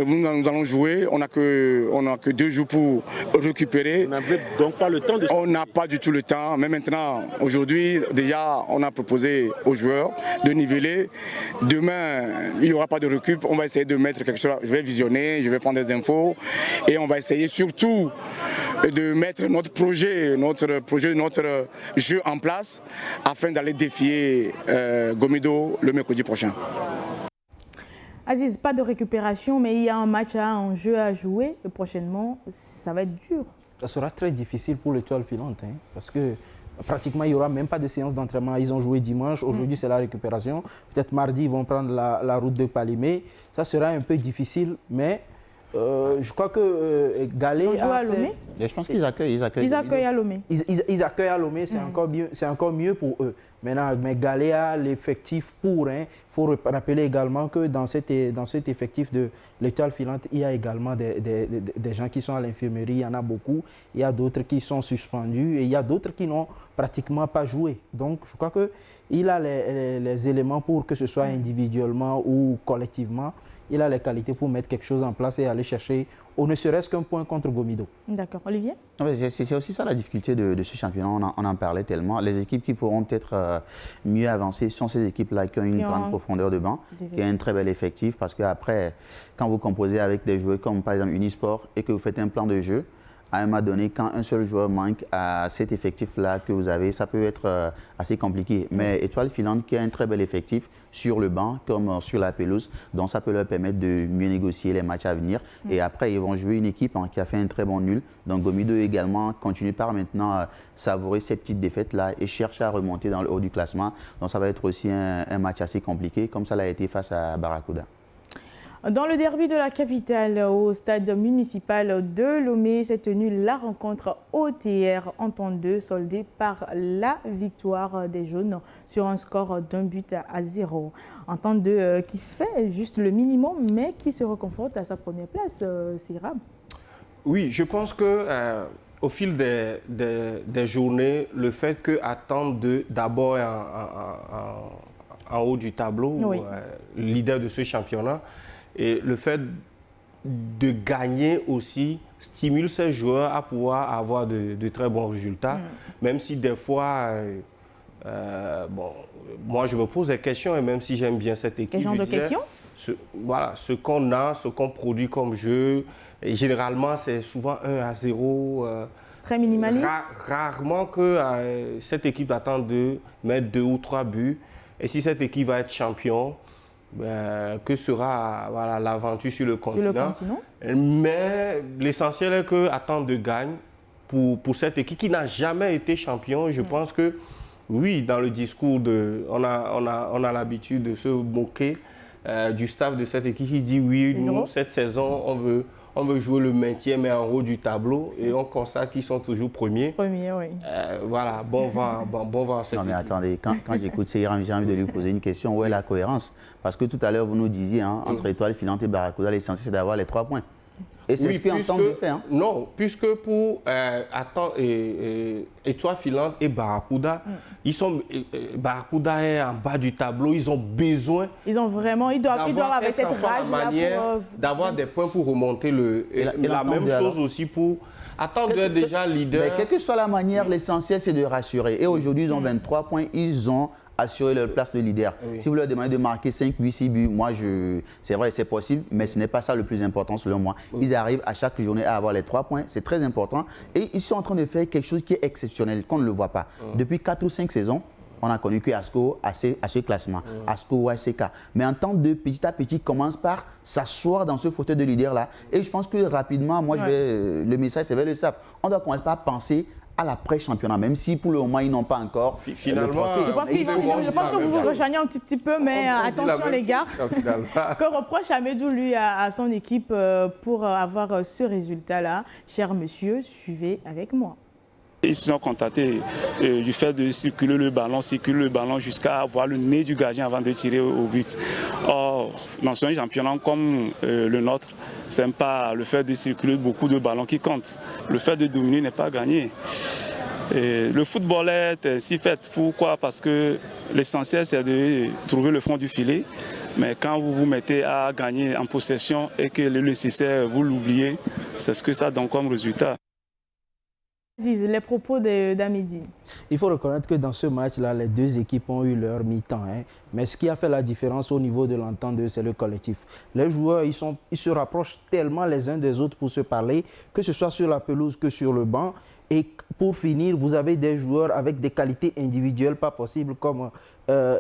nous allons jouer, on n'a que 2 jours pour récupérer. On n'a donc pas le temps de... On n'a pas du tout le temps, mais maintenant, aujourd'hui, déjà, on a proposé aux joueurs de niveler. Demain, il n'y aura pas de récup, on va essayer de mettre quelque chose, je vais visionner, je vais prendre des infos et on va essayer surtout de mettre notre projet, notre jeu en place afin d'aller défier Gomido le mercredi prochain. Aziz, pas de récupération, mais il y a un jeu à jouer prochainement. Ça va être dur. Ça sera très difficile pour l'Étoile filante, hein, parce que pratiquement il n'y aura même pas de séance d'entraînement. Ils ont joué dimanche, aujourd'hui c'est la récupération. Peut-être mardi ils vont prendre la route de Palimé. Ça sera un peu difficile, mais je crois que Gallet a... Je pense qu'ils accueillent. Ils accueillent à Lomé. Ils accueillent à Lomé, c'est encore mieux pour eux. Maintenant, mais Gallet a l'effectif pour. Il faut rappeler également que dans cet effectif de l'Étoile filante, il y a également des gens qui sont à l'infirmerie, il y en a beaucoup. Il y a d'autres qui sont suspendus et il y a d'autres qui n'ont pratiquement pas joué. Donc, je crois qu'il a les éléments pour que ce soit individuellement ou collectivement. Il a les qualités pour mettre quelque chose en place et aller chercher, ou ne serait-ce qu'un point contre Gomido. D'accord. Olivier? C'est aussi ça la difficulté de ce championnat, on en parlait tellement. Les équipes qui pourront peut-être mieux avancer sont ces équipes-là qui ont une grande profondeur de banc, qui ont un très bel effectif, parce qu'après, quand vous composez avec des joueurs comme par exemple Unisport et que vous faites un plan de jeu, à un moment donné, quand un seul joueur manque à cet effectif-là que vous avez, ça peut être assez compliqué. Mais Étoile filante qui a un très bel effectif sur le banc comme sur la pelouse, donc ça peut leur permettre de mieux négocier les matchs à venir. Et après, ils vont jouer une équipe qui a fait un très bon nul. Donc Gomido également continue par maintenant savourer ces petites défaites-là et cherche à remonter dans le haut du classement. Donc ça va être aussi un match assez compliqué, comme ça l'a été face à Barracuda. Dans le derby de la capitale, au stade municipal de Lomé, s'est tenue la rencontre OTR Entente-2, soldée par la victoire des Jaunes sur un score d'1-0. Entente-2 qui fait juste le minimum, mais qui se reconforte à sa première place, Seyram. Oui, je pense que au fil des journées, le fait que Entente-2 d'abord en haut du tableau, leader de ce championnat, et le fait de gagner aussi stimule ces joueurs à pouvoir avoir de très bons résultats, même si des fois, moi je me pose des questions, et même si j'aime bien cette équipe. Quel genre de questions? Voilà, ce qu'on a, ce qu'on produit comme jeu, et généralement c'est souvent 1-0. Très minimaliste. Rarement que cette équipe attend de mettre 2 ou 3 buts, et si cette équipe va être champion, que sera l'aventure sur le continent. Mais l'essentiel est que Entente-2 gagne pour cette équipe qui n'a jamais été champion. Je pense que, oui, dans le discours, on a l'habitude de se moquer du staff de cette équipe qui dit oui, nous, cette saison, on veut jouer le maintien, mais en haut du tableau, et on constate qu'ils sont toujours premiers. Oui. Voilà, bon vent à cette Non, mais équipe. attendez, quand j'écoute Seyram, j'ai envie de lui poser une question. Où est la cohérence? Parce que tout à l'heure, vous nous disiez, entre Étoile Filante et Barracuda, l'essentiel, c'est d'avoir les 3 points. Et c'est ce qu'ils entendent de faire. Non, puisque pour Étoile Filante et Barracuda, Barracuda est en bas du tableau, ils ont besoin. Ils doivent avec cette rage d'avoir des points pour remonter la même chose aussi pour attendre déjà leader. Mais quelle que soit la manière, l'essentiel c'est de rassurer. Et aujourd'hui, ils ont 23 points, ils ont assurer leur place de leader. Si vous leur demandez de marquer 5, 8, 6 buts, moi, c'est vrai, c'est possible, mais ce n'est pas ça le plus important selon moi. Ils arrivent à chaque journée à avoir les 3 points, c'est très important. Et ils sont en train de faire quelque chose qui est exceptionnel, qu'on ne le voit pas. Depuis 4 ou 5 saisons, on a connu que Asco à ce classement, Asco ou ACK. Mais en temps de petit à petit, commence par s'asseoir dans ce fauteuil de leader-là. Et je pense que rapidement, moi, le message, c'est vers le staff. On doit commencer par penser à l'après-championnat, même si pour le moment, ils n'ont pas encore finalement, je pense que vous vous rejoignez un petit peu, mais attention les gars. Que reproche Amedou, lui, à son équipe pour avoir ce résultat-là? Cher monsieur, suivez avec moi. Ils se sont contentés du fait de circuler le ballon jusqu'à voir le nez du gardien avant de tirer au but. Or, dans un championnat comme le nôtre, ce n'est pas le fait de circuler beaucoup de ballons qui compte. Le fait de dominer n'est pas gagné. Le football est ainsi fait. Pourquoi? Parce que l'essentiel, c'est de trouver le fond du filet. Mais quand vous vous mettez à gagner en possession et que le nécessaire, vous l'oubliez, c'est ce que ça donne comme résultat. Les propos d'Amedi. Il faut reconnaître que dans ce match-là, les deux équipes ont eu leur mi-temps. Mais ce qui a fait la différence au niveau de l'entente, c'est le collectif. Les joueurs, ils se rapprochent tellement les uns des autres pour se parler, que ce soit sur la pelouse que sur le banc. Et pour finir, vous avez des joueurs avec des qualités individuelles pas possibles comme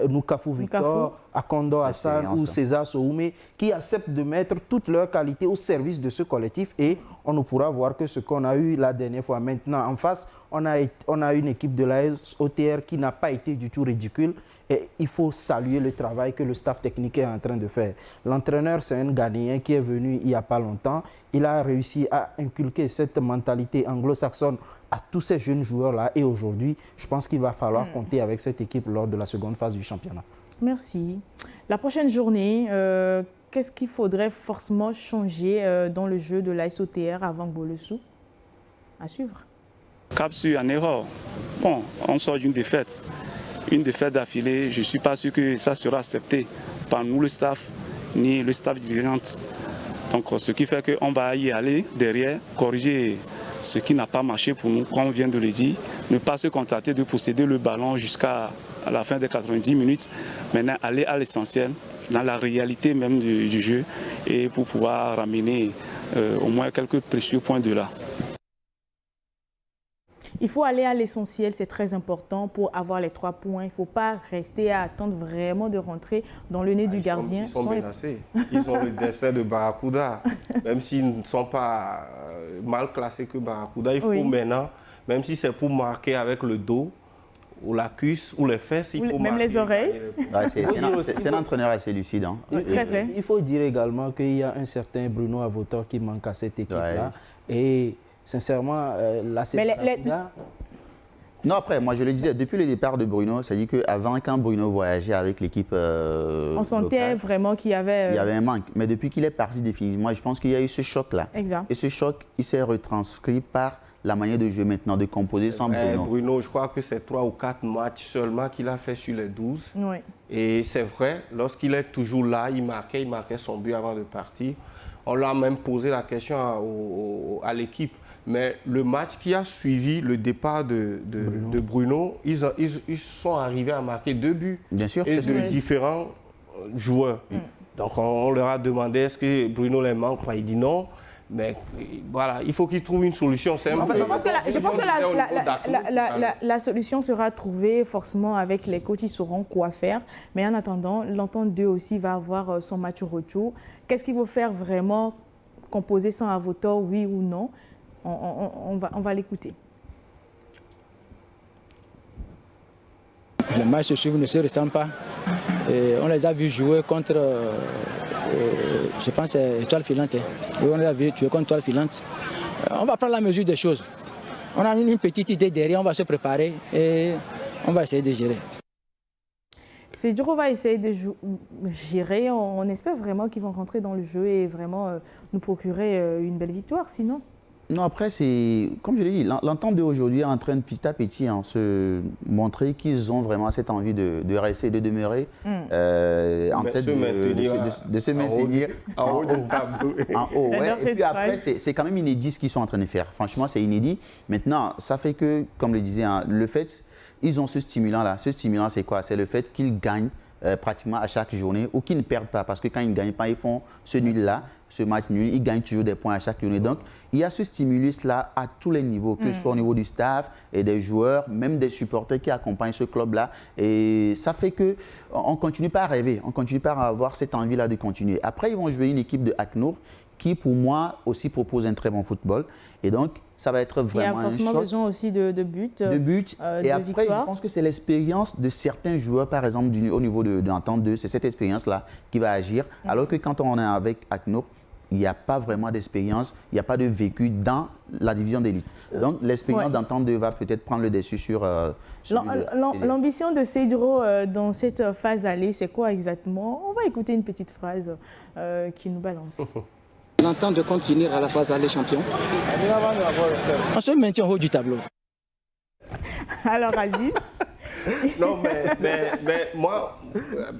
Nukafu Victor, Akondo Hassan ou César Soumé qui acceptent de mettre toutes leurs qualités au service de ce collectif et on ne pourra voir que ce qu'on a eu la dernière fois. Maintenant, en face, on a une équipe de la OTR qui n'a pas été du tout ridicule et il faut saluer le travail que le staff technique est en train de faire. L'entraîneur, c'est un Ghanéen qui est venu il n'y a pas longtemps. Il a réussi à inculquer cette mentalité anglo-saxonne à tous ces jeunes joueurs-là. Et aujourd'hui, je pense qu'il va falloir compter avec cette équipe lors de la seconde phase du championnat. Merci. La prochaine journée, qu'est-ce qu'il faudrait forcément changer dans le jeu de l'AS OTR avant Bolesou? À suivre. Cap sur une erreur. Bon, on sort d'une défaite. Une défaite d'affilée, je ne suis pas sûr que ça sera accepté par nous, le staff, ni le staff dirigeant. Donc, ce qui fait qu'on va y aller derrière, corriger ce qui n'a pas marché pour nous, comme on vient de le dire, ne pas se contenter de posséder le ballon jusqu'à la fin des 90 minutes, maintenant aller à l'essentiel, dans la réalité même du jeu, et pour pouvoir ramener au moins quelques précieux points de là. Il faut aller à l'essentiel, c'est très important pour avoir les 3 points. Il ne faut pas rester à attendre vraiment de rentrer dans le nez du gardien. Ils sont menacés. Ils ont le destin de Barracuda. Même s'ils ne sont pas mal classés que Barracuda, il faut maintenant, même si c'est pour marquer avec le dos, ou la cuisse, ou les fesses, il faut même marquer. Les oreilles. C'est un entraîneur assez lucide. Hein. Il faut dire également qu'il y a un certain Bruno Avotor qui manque à cette équipe-là. Et sincèrement, là, c'est Non, après, moi je le disais, depuis le départ de Bruno, c'est-à-dire qu'avant, quand Bruno voyageait avec l'équipe on sentait locale, vraiment qu'il y avait... Il y avait un manque. Mais depuis qu'il est parti définitivement, je pense qu'il y a eu ce choc-là. Exact. Et ce choc, il s'est retranscrit par la manière de jouer maintenant, de composer sans Bruno. Bruno, je crois que c'est 3 ou 4 matchs seulement qu'il a fait sur les 12. Oui. Et c'est vrai, lorsqu'il est toujours là, il marquait son but avant de partir. On lui a même posé la question à l'équipe. Mais le match qui a suivi le départ de Bruno, ils sont arrivés à marquer 2 buts. Bien sûr, et de différents joueurs. Donc on leur a demandé est-ce que Bruno les manque. Il dit non. Mais voilà, il faut qu'ils trouvent une solution. Je pense que la solution sera trouvée forcément avec les coachs, ils sauront quoi faire. Mais en attendant, l'entente 2 aussi va avoir son match retour. Qu'est-ce qu'il faut faire vraiment? Composer sans Avotor, oui ou non? On va l'écouter. Les matchs se suivent, ne se ressemblent pas. on les a vus jouer contre, je pense, c'est Étoile Filante. Oui, on les a vus jouer contre Étoile Filante. On va prendre la mesure des choses. On a une petite idée derrière, on va se préparer et on va essayer de gérer. Seydou va essayer de gérer. On espère vraiment qu'ils vont rentrer dans le jeu et vraiment nous procurer une belle victoire, sinon. Non, après, c'est, comme je l'ai dit, l'entente d'aujourd'hui est en train de petit à petit se montrer qu'ils ont vraiment cette envie de rester, de demeurer en tête, de se maintenir en haut. En haut, ouais. Et puis après, c'est quand même inédit ce qu'ils sont en train de faire. Franchement, c'est inédit. Maintenant, ça fait que, comme le disait, le fait, ils ont ce stimulant-là. Ce stimulant, c'est quoi? C'est le fait qu'ils gagnent pratiquement à chaque journée ou qu'ils ne perdent pas. Parce que quand ils ne gagnent pas, ils font ce nul-là, ce match nul, ils gagnent toujours des points à chaque journée. Donc, il y a ce stimulus-là à tous les niveaux, que ce soit au niveau du staff et des joueurs, même des supporters qui accompagnent ce club-là. Et ça fait qu'on ne continue pas à rêver, on ne continue pas à avoir cette envie-là de continuer. Après, ils vont jouer une équipe de ACNUR qui, pour moi, aussi propose un très bon football. Et donc, ça va être vraiment un choc. Il y a forcément besoin aussi de buts. De buts. Et après, victoire. Je pense que c'est l'expérience de certains joueurs, par exemple, au niveau de l'entente 2, c'est cette expérience-là qui va agir. Alors que quand on est avec ACNUR, il n'y a pas vraiment d'expérience, il n'y a pas de vécu dans la division d'élite. Donc, l'expérience d'entente 2 va peut-être prendre le dessus sur... L'ambition de Seydou dans cette phase aller, c'est quoi exactement? On va écouter une petite phrase qui nous balance. L'entente de continuer à la phase aller champion. On se maintient au haut du tableau. Alors, Aziz? Non, mais moi,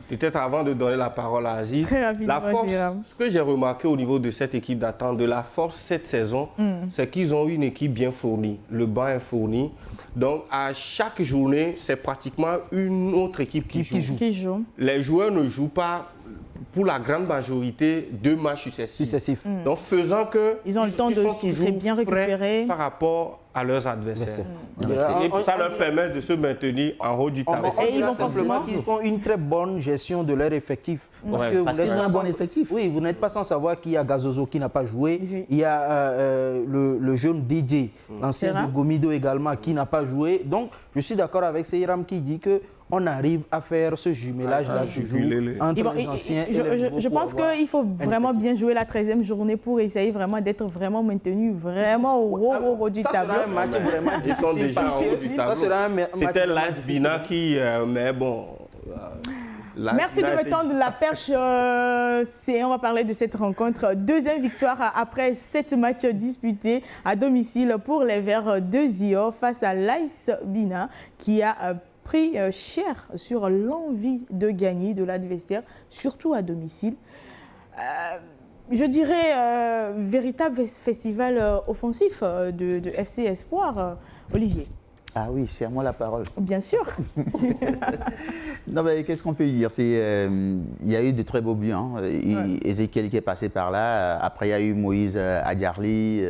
peut-être avant de donner la parole à Aziz, la force, ce que j'ai remarqué au niveau de cette équipe d'attente, de la force cette saison, c'est qu'ils ont une équipe bien fournie. Le banc est fourni. Donc, à chaque journée, c'est pratiquement une autre équipe qui joue. Les joueurs ne jouent pas, pour la grande majorité, 2 matchs successifs. Donc, faisant que ils ont le temps de bien récupérer par rapport à leurs adversaires. Et ça leur permet de se maintenir en haut du tableau. Et ils simplement qu'ils font une très bonne gestion de leur effectif. Parce qu'ils ont un bon effectif. Oui, vous n'êtes pas sans savoir qu'il y a Gazozo qui n'a pas joué. Il y a le jeune DJ, l'ancien de Gomido également, qui n'a pas joué. Donc, je suis d'accord avec Seyram qui dit que on arrive à faire ce jumelage-là toujours entre les anciens et les nouveaux. Je pense qu'il faut vraiment bien jouer la 13e journée pour essayer vraiment d'être vraiment maintenu vraiment au haut du tableau. Ça sera un match vraiment Ils sont déjà au haut du tableau. C'était l'AS Bina qui... mais bon... Merci de me tendre la perche. On va parler de cette rencontre. 2e victoire après 7 matchs disputés à domicile pour les Verts de Zio face à l'AS Bina qui a pris cher sur l'envie de gagner de l'adversaire, surtout à domicile. Je dirais véritable festival offensif de FC Espoir, Olivier. Ah oui, c'est à moi la parole. Bien sûr. Non, mais qu'est-ce qu'on peut dire? Il y a eu de très beaux buts. Ezekiel qui est passé par là. Après, il y a eu Moïse Adjarli,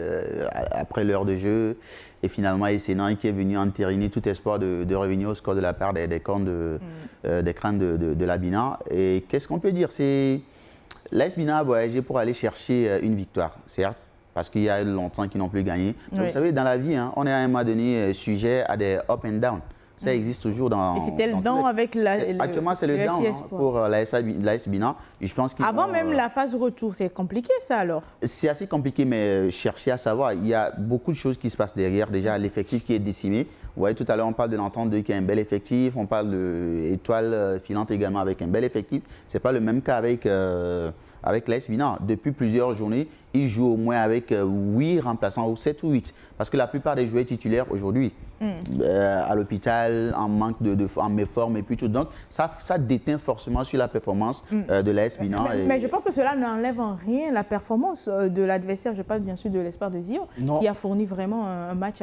après l'heure de jeu. Et finalement, Essénan qui est venu entériner tout espoir de revenir au score de la part des crans de la Bina. Et qu'est-ce qu'on peut dire? L'AS Bina a voyagé pour aller chercher une victoire, certes, parce qu'il y a longtemps qu'ils n'ont plus gagné. Vous savez, dans la vie, on est à un moment donné sujet à des up and down. Ça existe toujours dans... Et c'était le down avec la... Actuellement, c'est le down pour l'AS Bina. Je pense avant même la phase retour, c'est compliqué ça alors? C'est assez compliqué, mais chercher à savoir, il y a beaucoup de choses qui se passent derrière. Déjà, l'effectif qui est décimé. Vous voyez, tout à l'heure, on parle de l'entente 2 qui a un bel effectif. On parle de Étoile Filante également avec un bel effectif. Ce n'est pas le même cas avec l'AS Bina. Depuis plusieurs journées, ils jouent au moins avec 8 remplaçants, ou 7 ou 8. Parce que la plupart des joueurs titulaires aujourd'hui, à l'hôpital, en manque en méforme et puis tout. Donc, ça déteint forcément sur la performance de l'AS Bina. Mais je pense que cela n'enlève en rien la performance de l'adversaire. Je parle bien sûr de l'Espoir de Zio, qui a fourni vraiment un match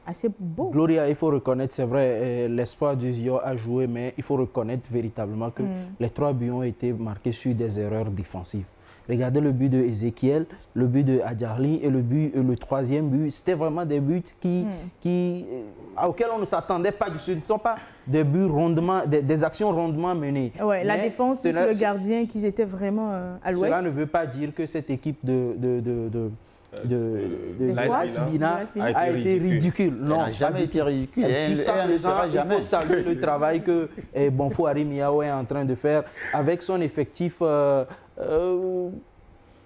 assez beau. Gloria, il faut reconnaître, c'est vrai, l'Espoir de Zio a joué, mais il faut reconnaître véritablement que les 3 buts ont été marqués sur des erreurs défensives. Regardez le but de Ezekiel, le but de Adjarli et le 3e but. C'était vraiment des buts auxquels on ne s'attendait pas. Ce ne sont pas des buts rondement, des actions rondement menées. Ouais, la défense, le gardien, qu'ils étaient vraiment à l'ouest. Cela ne veut pas dire que cette équipe de l'AS Bina a été ridicule. Non, n'a jamais été ridicule. Jusqu'à présent, il faut saluer le travail que Bonfo Arimiao est en train de faire avec son effectif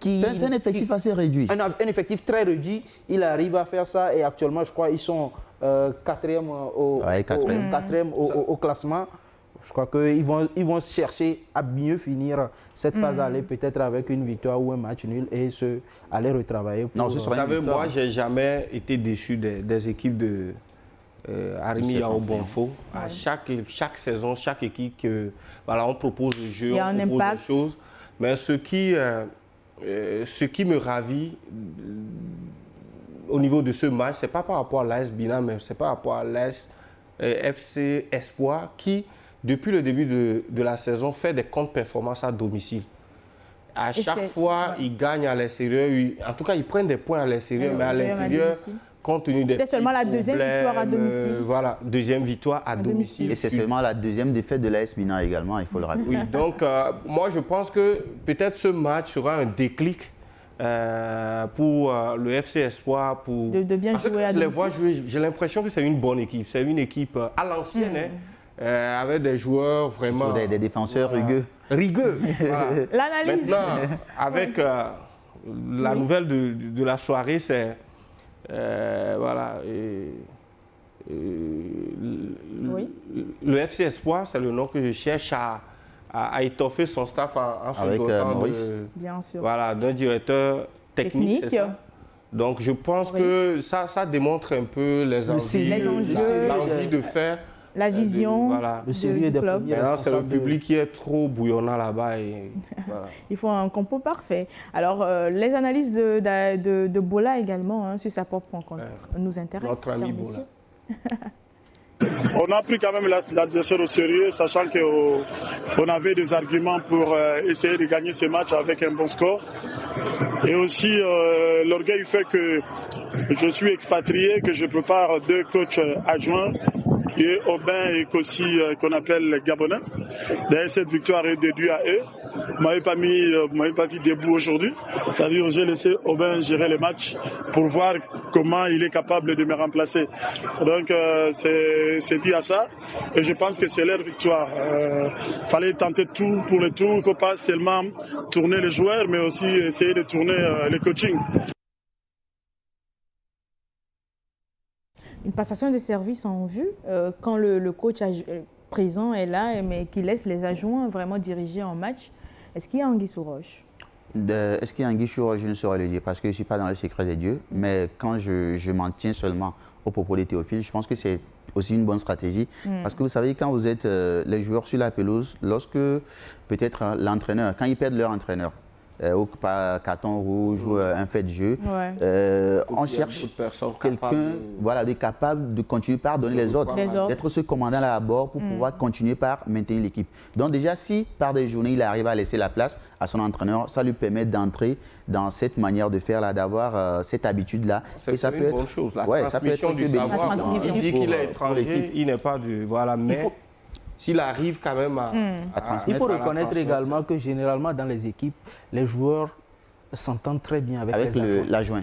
c'est un effectif assez réduit. Un effectif très réduit. Il arrive à faire ça et actuellement, je crois, ils sont quatrième au classement. Je crois qu'ils vont chercher à mieux finir cette phase aller, peut-être avec une victoire ou un match nul et aller retravailler. Vous savez, moi, je n'ai jamais été déçu des équipes de Arimi Yao Bonfo. À chaque saison, chaque équipe, voilà, on propose le jeu, on propose des choses. Mais ce qui me ravit au niveau de ce match, ce n'est pas par rapport à l'AS Bina, mais c'est par rapport à l'AS FC Espoir qui, depuis le début de la saison, fait des contre-performances à domicile. À chaque fois, ils gagnent à l'extérieur. En tout cas, ils prennent des points à l'extérieur, mais à l'intérieur, compte tenu des C'était seulement la deuxième victoire à domicile. Voilà, deuxième victoire à domicile. Et c'est seulement la deuxième défaite de l'AS Bina également, il faut le rappeler. Oui, donc moi, je pense que peut-être ce match sera un déclic pour le FC Espoir. De bien jouer à domicile. J'ai l'impression que c'est une bonne équipe. C'est une équipe à l'ancienne, avec des joueurs vraiment... Des défenseurs rigueux. Voilà. L'analyse. Maintenant, avec la nouvelle de la soirée, c'est... voilà. Le FC Espoir, c'est le nom que je cherche à étoffer son staff en se dotant d'un directeur technique. C'est ça? Donc je pense que ça démontre un peu les envies, l'envie de faire. La vision, le sérieux des club. C'est le public qui est trop bouillonnant là-bas. Voilà. Il faut un compo parfait. Alors, les analyses de Bola également, sur sa propre rencontre, nous intéressent. Notre ami Bola. On a pris quand même l'adversaire au sérieux, sachant qu'on avait des arguments pour essayer de gagner ce match avec un bon score. Et aussi, l'orgueil fait que je suis expatrié, que je prépare 2 coachs adjoints, qui est Aubin et Kossi, qu'on appelle Gabonais. D'ailleurs, cette victoire est due à eux. Vous ne m'avez pas vu debout aujourd'hui. C'est-à-dire que j'ai laissé Aubin gérer les matchs pour voir comment il est capable de me remplacer. Donc, c'est dû à ça. Et je pense que c'est leur victoire. Il fallait tenter tout pour le tout. Il ne faut pas seulement tourner les joueurs, mais aussi essayer de tourner les coachings. Une passation de service en vue, quand le coach présent est là, mais qui laisse les adjoints vraiment diriger en match. Est-ce qu'il y a anguille sous roche? Est-ce qu'il y a anguille sous roche? Je ne saurais le dire parce que je ne suis pas dans le secret des dieux. Mais quand je m'en tiens seulement au propos de Théophile, je pense que c'est aussi une bonne stratégie. Parce que vous savez, quand vous êtes les joueurs sur la pelouse, lorsque peut-être l'entraîneur, quand ils perdent leur entraîneur, ou par carton rouge ou un fait de jeu, on cherche quelqu'un de capable de continuer par donner les ordres, d'être ce commandant là à bord pour pouvoir continuer par maintenir l'équipe. Donc déjà, si par des journées, il arrive à laisser la place à son entraîneur, ça lui permet d'entrer dans cette manière de faire là, d'avoir cette habitude-là. Et ça peut être une bonne chose. La transmission du savoir. Il dit qu'il est étranger, il n'est pas du... Voilà, mais... S'il arrive quand même à transmettre. Il faut reconnaître également que généralement dans les équipes, les joueurs s'entendent très bien avec l'adjoint.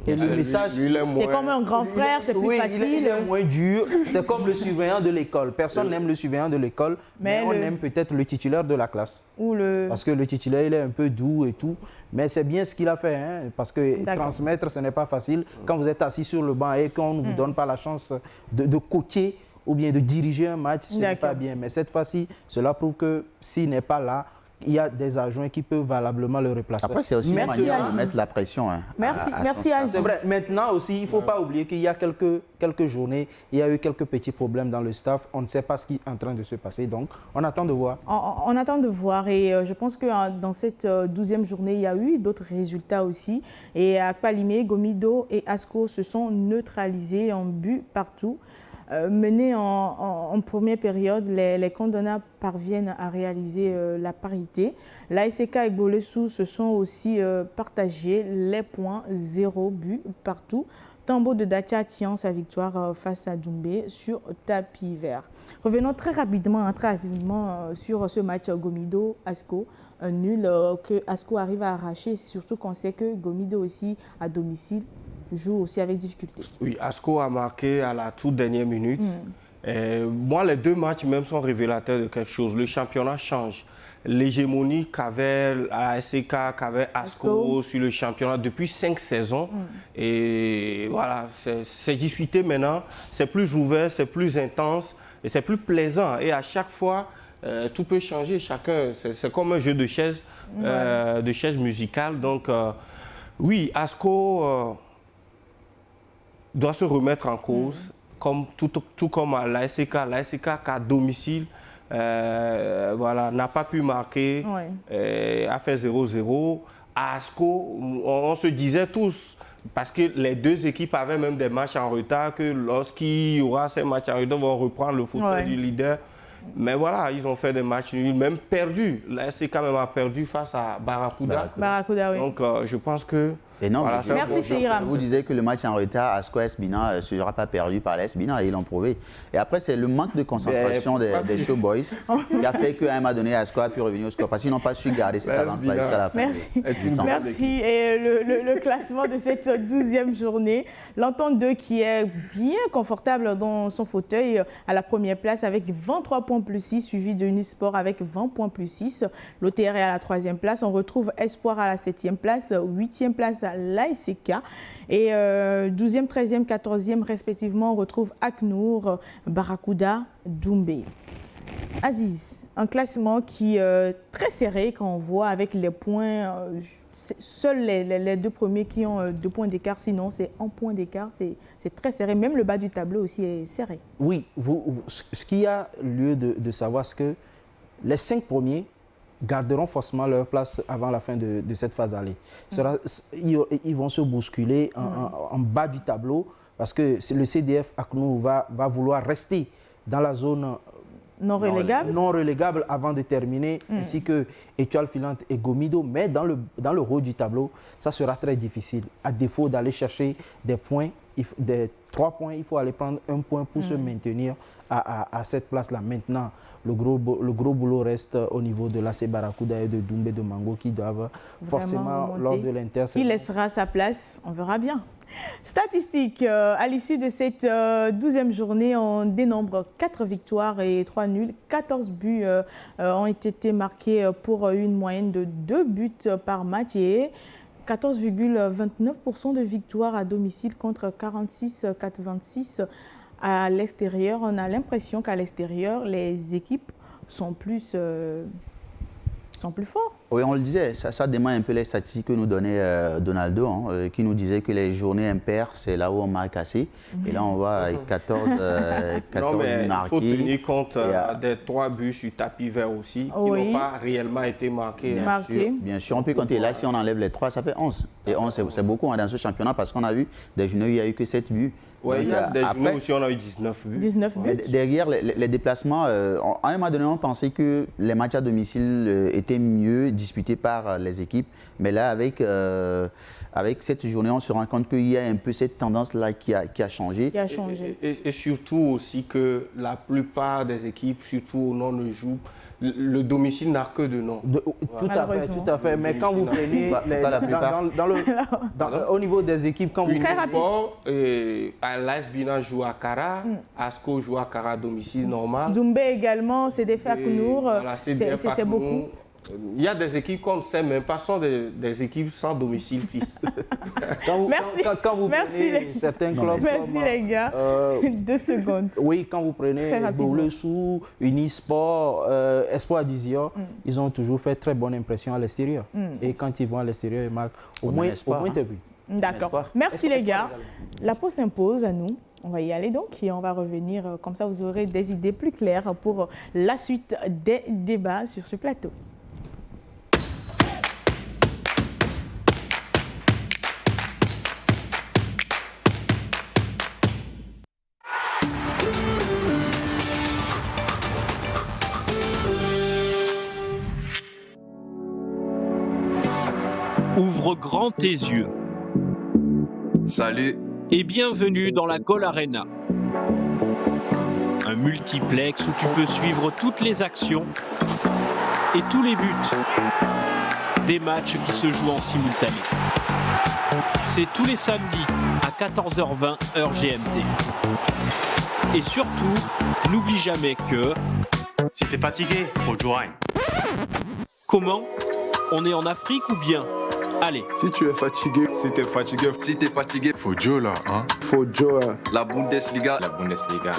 Et le message, c'est comme un grand frère, c'est plus facile. Il est moins dur. C'est comme le surveillant de l'école. Personne n'aime le surveillant de l'école, mais on aime peut-être le titulaire de la classe. Parce que le titulaire, il est un peu doux et tout. Mais c'est bien ce qu'il a fait, hein, parce que transmettre, ce n'est pas facile. Quand vous êtes assis sur le banc et qu'on ne vous donne pas la chance de coacher, ou bien de diriger un match, ce n'est pas bien. Mais cette fois-ci, cela prouve que s'il n'est pas là, il y a des adjoints qui peuvent valablement le replacer. Après, c'est aussi une manière de mettre la pression. Merci Aziz. C'est vrai. Maintenant aussi, il ne faut pas oublier qu'il y a quelques journées, il y a eu quelques petits problèmes dans le staff. On ne sait pas ce qui est en train de se passer. Donc, on attend de voir. On attend de voir. Et je pense que dans cette 12e journée, il y a eu d'autres résultats aussi. Et Akpalimé, Gomido et Asko se sont neutralisés en but partout. menés en première période, les Condona parviennent à réaliser la parité. L'ASK et Bolesou se sont aussi partagés les points, 0 but partout. Tambo de Dacha tient sa victoire face à Doumbé sur tapis vert. Revenons très rapidement sur ce match Gomido-Asko. Un nul que Asko arrive à arracher, surtout qu'on sait que Gomido aussi, à domicile, joue aussi avec difficulté. Oui, Asko a marqué à la toute dernière minute. Moi, les deux matchs même sont révélateurs de quelque chose. Le championnat change. L'hégémonie qu'avait l'ASK, qu'avait Asko sur le championnat depuis 5 saisons. Et voilà, c'est discuté maintenant. C'est plus ouvert, c'est plus intense et c'est plus plaisant. Et à chaque fois, tout peut changer. Chacun, c'est comme un jeu de chaises musicales. Donc, oui, Asko doit se remettre en cause, comme, tout comme à l'ASK. L'ASK qu'à domicile, voilà, n'a pas pu marquer, a fait 0-0. À Asko, on se disait tous, parce que les deux équipes avaient même des matchs en retard, que lorsqu'il y aura ces matchs en retard, on va reprendre le fauteuil du leader. Mais voilà, ils ont fait des matchs nuls, même perdus. L'ASK quand même a perdu face à Barracuda. Oui. Donc je pense que... Et non, voilà, merci Seyram. Je vous disais que le match en retard, Asko Esbina ne sera pas perdu par l'Esbina, ils l'ont prouvé. Et après, c'est le manque de concentration des Showboys qui a fait qu'à un moment donné, Asko a pu revenir au score parce qu'ils n'ont pas su garder cette avance-là jusqu'à la fin. Merci. Et le classement de cette 12e journée, l'Entente 2 qui est bien confortable dans son fauteuil à la première place avec 23 points plus 6, suivi de Unisport avec 20 points plus 6. L'OTR est à la 3e place. On retrouve Espoir à la 7e place, 8e place à l'ASK et 12e, 13e, 14e respectivement, on retrouve Aknour, Barracuda, Doumbé. Aziz, un classement qui est très serré quand on voit avec les points, seuls les deux premiers qui ont 2 points d'écart, sinon c'est 1 point d'écart, c'est très serré, même le bas du tableau aussi est serré. Oui, ce qu'il y a lieu de savoir, c'est que les 5 premiers garderont forcément leur place avant la fin de cette phase aller. Ils vont se bousculer en bas du tableau parce que le CDF Aknou va vouloir rester dans la zone non relégable avant de terminer, ainsi que Étoile Filante et Gomido. Mais dans le haut du tableau, ça sera très difficile. À défaut d'aller chercher des points, des 3 points, il faut aller prendre 1 point pour se maintenir à cette place-là. Maintenant, le gros boulot reste au niveau de l'AC Barracuda et de Doumbé de Mango qui doivent forcément, lors de l'intersaison. Il laissera sa place, on verra bien. Statistiques, à l'issue de cette 12e journée, on dénombre 4 victoires et 3 nuls. 14 buts ont été marqués pour une moyenne de 2 buts par match et 14,29% de victoires à domicile contre 46,86% à l'extérieur. On a l'impression qu'à l'extérieur, les équipes sont plus forts. Oui, on le disait, ça dément un peu les statistiques que nous donnait Donaldo, qui nous disait que les journées impaires, c'est là où on marque assez. Et là, on voit 14 marqués. Il faut tenir compte des 3 buts sur tapis vert aussi, qui n'ont pas réellement été marqués. Bien sûr, on peut compter. Là, si on enlève les 3, ça fait 11. Et 11, c'est beaucoup dans ce championnat parce qu'on a vu des journées où il n'y a eu que 7 buts. Oui, il y a des journées aussi, on a eu 19 buts. 19 buts. Derrière, les déplacements, à un moment donné, on pensait que les matchs à domicile étaient mieux disputés par les équipes. Mais là, avec cette journée, on se rend compte qu'il y a un peu cette tendance-là qui a changé. Et surtout aussi que la plupart des équipes, surtout au nom de joue, le domicile n'a que de nom. Tout à fait. Mais quand vous prenez au niveau des équipes, quand vous prenez l'AS Bina joue à Kara, Asko joue à Kara à domicile normal. Doumbé également, c'est des Aknour, c'est beaucoup. Il y a des équipes comme ça, mais pas sont des équipes sans domicile fixe. Quand vous prenez certains clubs. Merci les gars. 2 secondes. Oui, quand vous prenez Bolesou, Unisport, Espoir d'Izior, ils ont toujours fait très bonne impression à l'extérieur. Et quand ils vont à l'extérieur, ils marquent au moins des buts. D'accord. Merci les gars. La pause s'impose à nous. On va y aller donc et on va revenir. Comme ça, vous aurez des idées plus claires pour la suite des débats sur ce plateau. Ouvre grand tes yeux. Salut. Et bienvenue dans la Goal Arena. Un multiplex où tu peux suivre toutes les actions et tous les buts des matchs qui se jouent en simultané. C'est tous les samedis à 14h20 heure GMT. Et surtout, n'oublie jamais que... Si t'es fatigué, faut joindre. Comment? On est en Afrique ou bien? Allez. Si tu es fatigué. Si t'es fatigué, faut jouer là, hein. faut jouer. La Bundesliga. La Bundesliga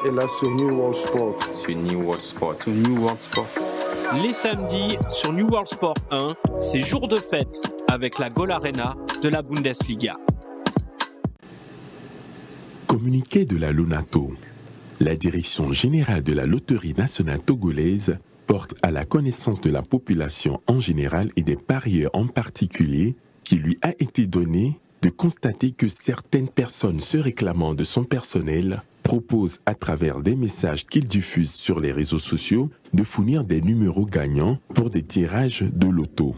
est là sur New World Sport. Les samedis sur New World Sport 1, c'est jour de fête avec la Goal Arena de la Bundesliga. Communiqué de la LONATO. La Direction générale de la Loterie nationale togolaise porte à la connaissance de la population en général et des parieurs en particulier qu'il lui a été donné de constater que certaines personnes se réclamant de son personnel proposent à travers des messages qu'ils diffusent sur les réseaux sociaux de fournir des numéros gagnants pour des tirages de loto.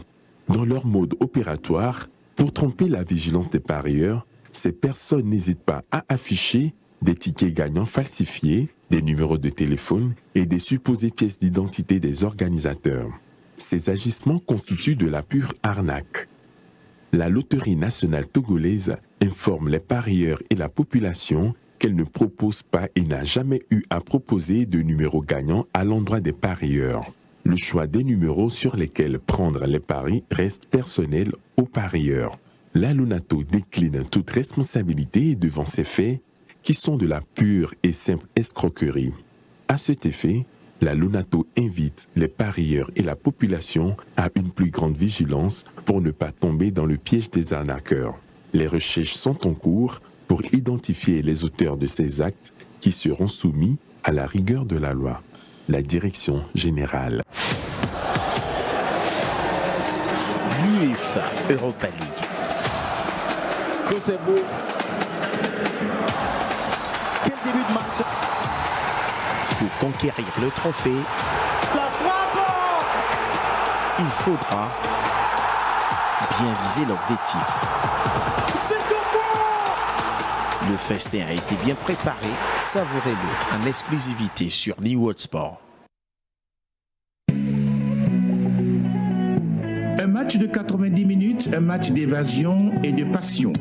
Dans leur mode opératoire, pour tromper la vigilance des parieurs, ces personnes n'hésitent pas à afficher des tickets gagnants falsifiés, des numéros de téléphone et des supposées pièces d'identité des organisateurs. Ces agissements constituent de la pure arnaque. La Loterie nationale togolaise informe les parieurs et la population qu'elle ne propose pas et n'a jamais eu à proposer de numéros gagnants à l'endroit des parieurs. Le choix des numéros sur lesquels prendre les paris reste personnel aux parieurs. La LONATO décline toute responsabilité devant ces faits qui sont de la pure et simple escroquerie. À cet effet, la LONATO invite les parieurs et la population à une plus grande vigilance pour ne pas tomber dans le piège des arnaqueurs. Les recherches sont en cours pour identifier les auteurs de ces actes qui seront soumis à la rigueur de la loi. La Direction générale. L'UEFA Europa League. Que c'est beau. Quel début de match. Pour conquérir le trophée, la frappe. Il faudra bien viser l'objectif. C'est comment. Le festin a été bien préparé, savourez-le en exclusivité sur New World Sport. Un match de 90 minutes, un match d'évasion et de passion.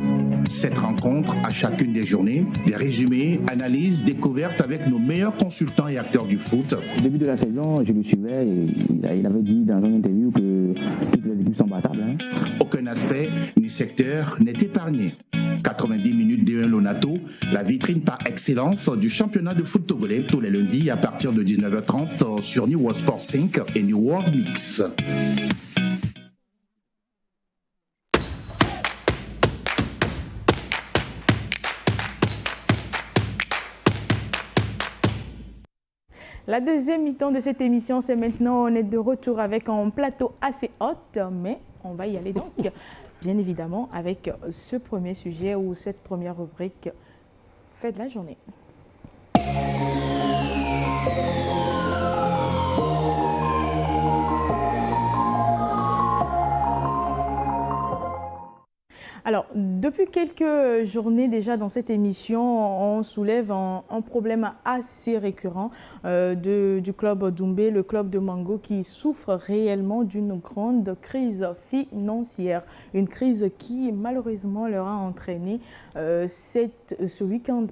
Cette rencontre, à chacune des journées, des résumés, analyses, découvertes avec nos meilleurs consultants et acteurs du foot. Au début de la saison, je le suivais et il avait dit dans une interview que toutes les équipes sont battables. Hein. Aucun aspect ni secteur n'est épargné. 90 minutes D1 LONATO, la vitrine par excellence du championnat de foot togolais, tous les lundis à partir de 19h30 sur New World Sport 5 et New World Mix. La deuxième mi-temps de cette émission, c'est maintenant. On est de retour avec un plateau assez haute, mais on va y aller donc, bien évidemment, avec ce premier sujet ou cette première rubrique fait de la journée. Alors, depuis quelques journées déjà dans cette émission, on soulève un problème assez récurrent du club Doumbé, le club de Mango, qui souffre réellement d'une grande crise financière. Une crise qui, malheureusement, leur a entraîné ce week-end,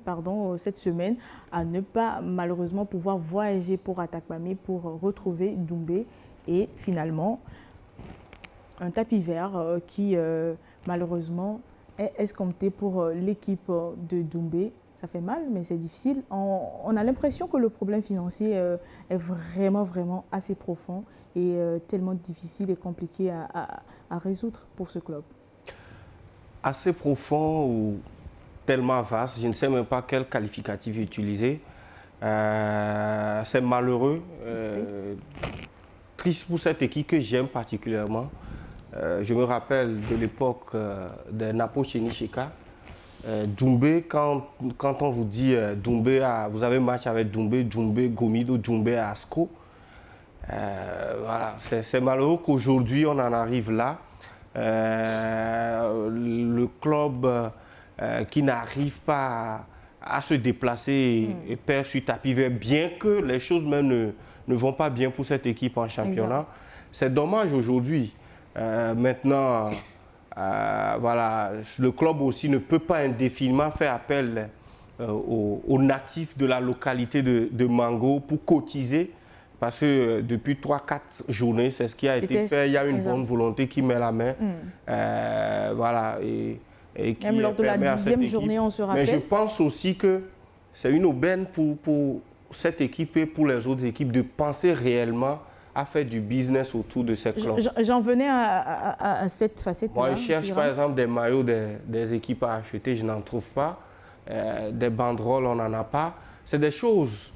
cette semaine, à ne pas, malheureusement, pouvoir voyager pour Attaque Mamé pour retrouver Doumbé. Et finalement, un tapis vert qui... malheureusement, est escompté pour l'équipe de Doumbé. Ça fait mal, mais c'est difficile. On a l'impression que le problème financier est vraiment assez profond et tellement difficile et compliqué à résoudre pour ce club. Assez profond ou tellement vaste, je ne sais même pas quel qualificatif utiliser. C'est malheureux, triste pour cette équipe que j'aime particulièrement. Je me rappelle de l'époque de Napo Chenisheka. Doumbé, quand on vous dit Doumbé, vous avez un match avec Doumbé, Gomido, Doumbé, Asco. Voilà, c'est malheureux qu'aujourd'hui on en arrive là. le club qui n'arrive pas à se déplacer et perd sur tapis vert, bien que les choses même ne vont pas bien pour cette équipe en championnat. C'est dommage aujourd'hui. Maintenant, voilà, le club aussi ne peut pas indéfiniment faire appel aux natifs de la localité de Mango pour cotiser. Parce que depuis 3-4 journées, c'est ce qui a été fait. Il y a une bonne volonté qui met la main. Voilà, et qui même lors de la 10e journée, on se rappelle. Mais je pense aussi que c'est une aubaine pour cette équipe et pour les autres équipes de penser réellement à faire du business autour de cette club. J'en venais à cette facette-là. Moi, je cherche par exemple des maillots des équipes à acheter, je n'en trouve pas. Des banderoles, on n'en a pas. C'est des choses,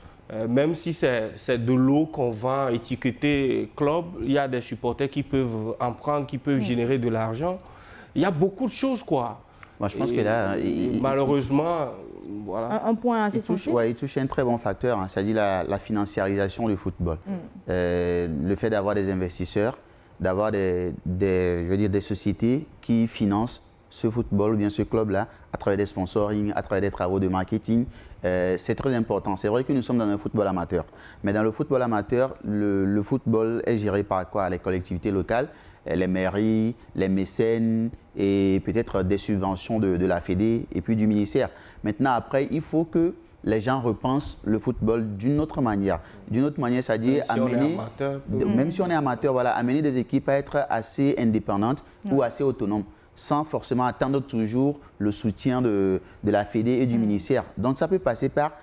même si c'est de l'eau qu'on vend étiqueter club, il y a des supporters qui peuvent en prendre, qui peuvent générer de l'argent. Il y a beaucoup de choses, quoi. Moi, je pense que là, malheureusement, voilà. Un point assez sensible. Il touche un très bon facteur, hein, c'est-à-dire la financiarisation du football. Le fait d'avoir des investisseurs, d'avoir des sociétés qui financent ce football ou bien ce club-là à travers des sponsoring, à travers des travaux de marketing, c'est très important. C'est vrai que nous sommes dans un football amateur, mais dans le football amateur, le football est géré par quoi? Les collectivités locales, les mairies, les mécènes et peut-être des subventions de la Fédé et puis du ministère. Maintenant, après, il faut que les gens repensent le football d'une autre manière. D'une autre manière, c'est-à-dire amener, même si on est amateur, voilà, amener des équipes à être assez indépendantes ou assez autonomes, sans forcément attendre toujours le soutien de la Fédé et du ministère. Donc ça peut passer par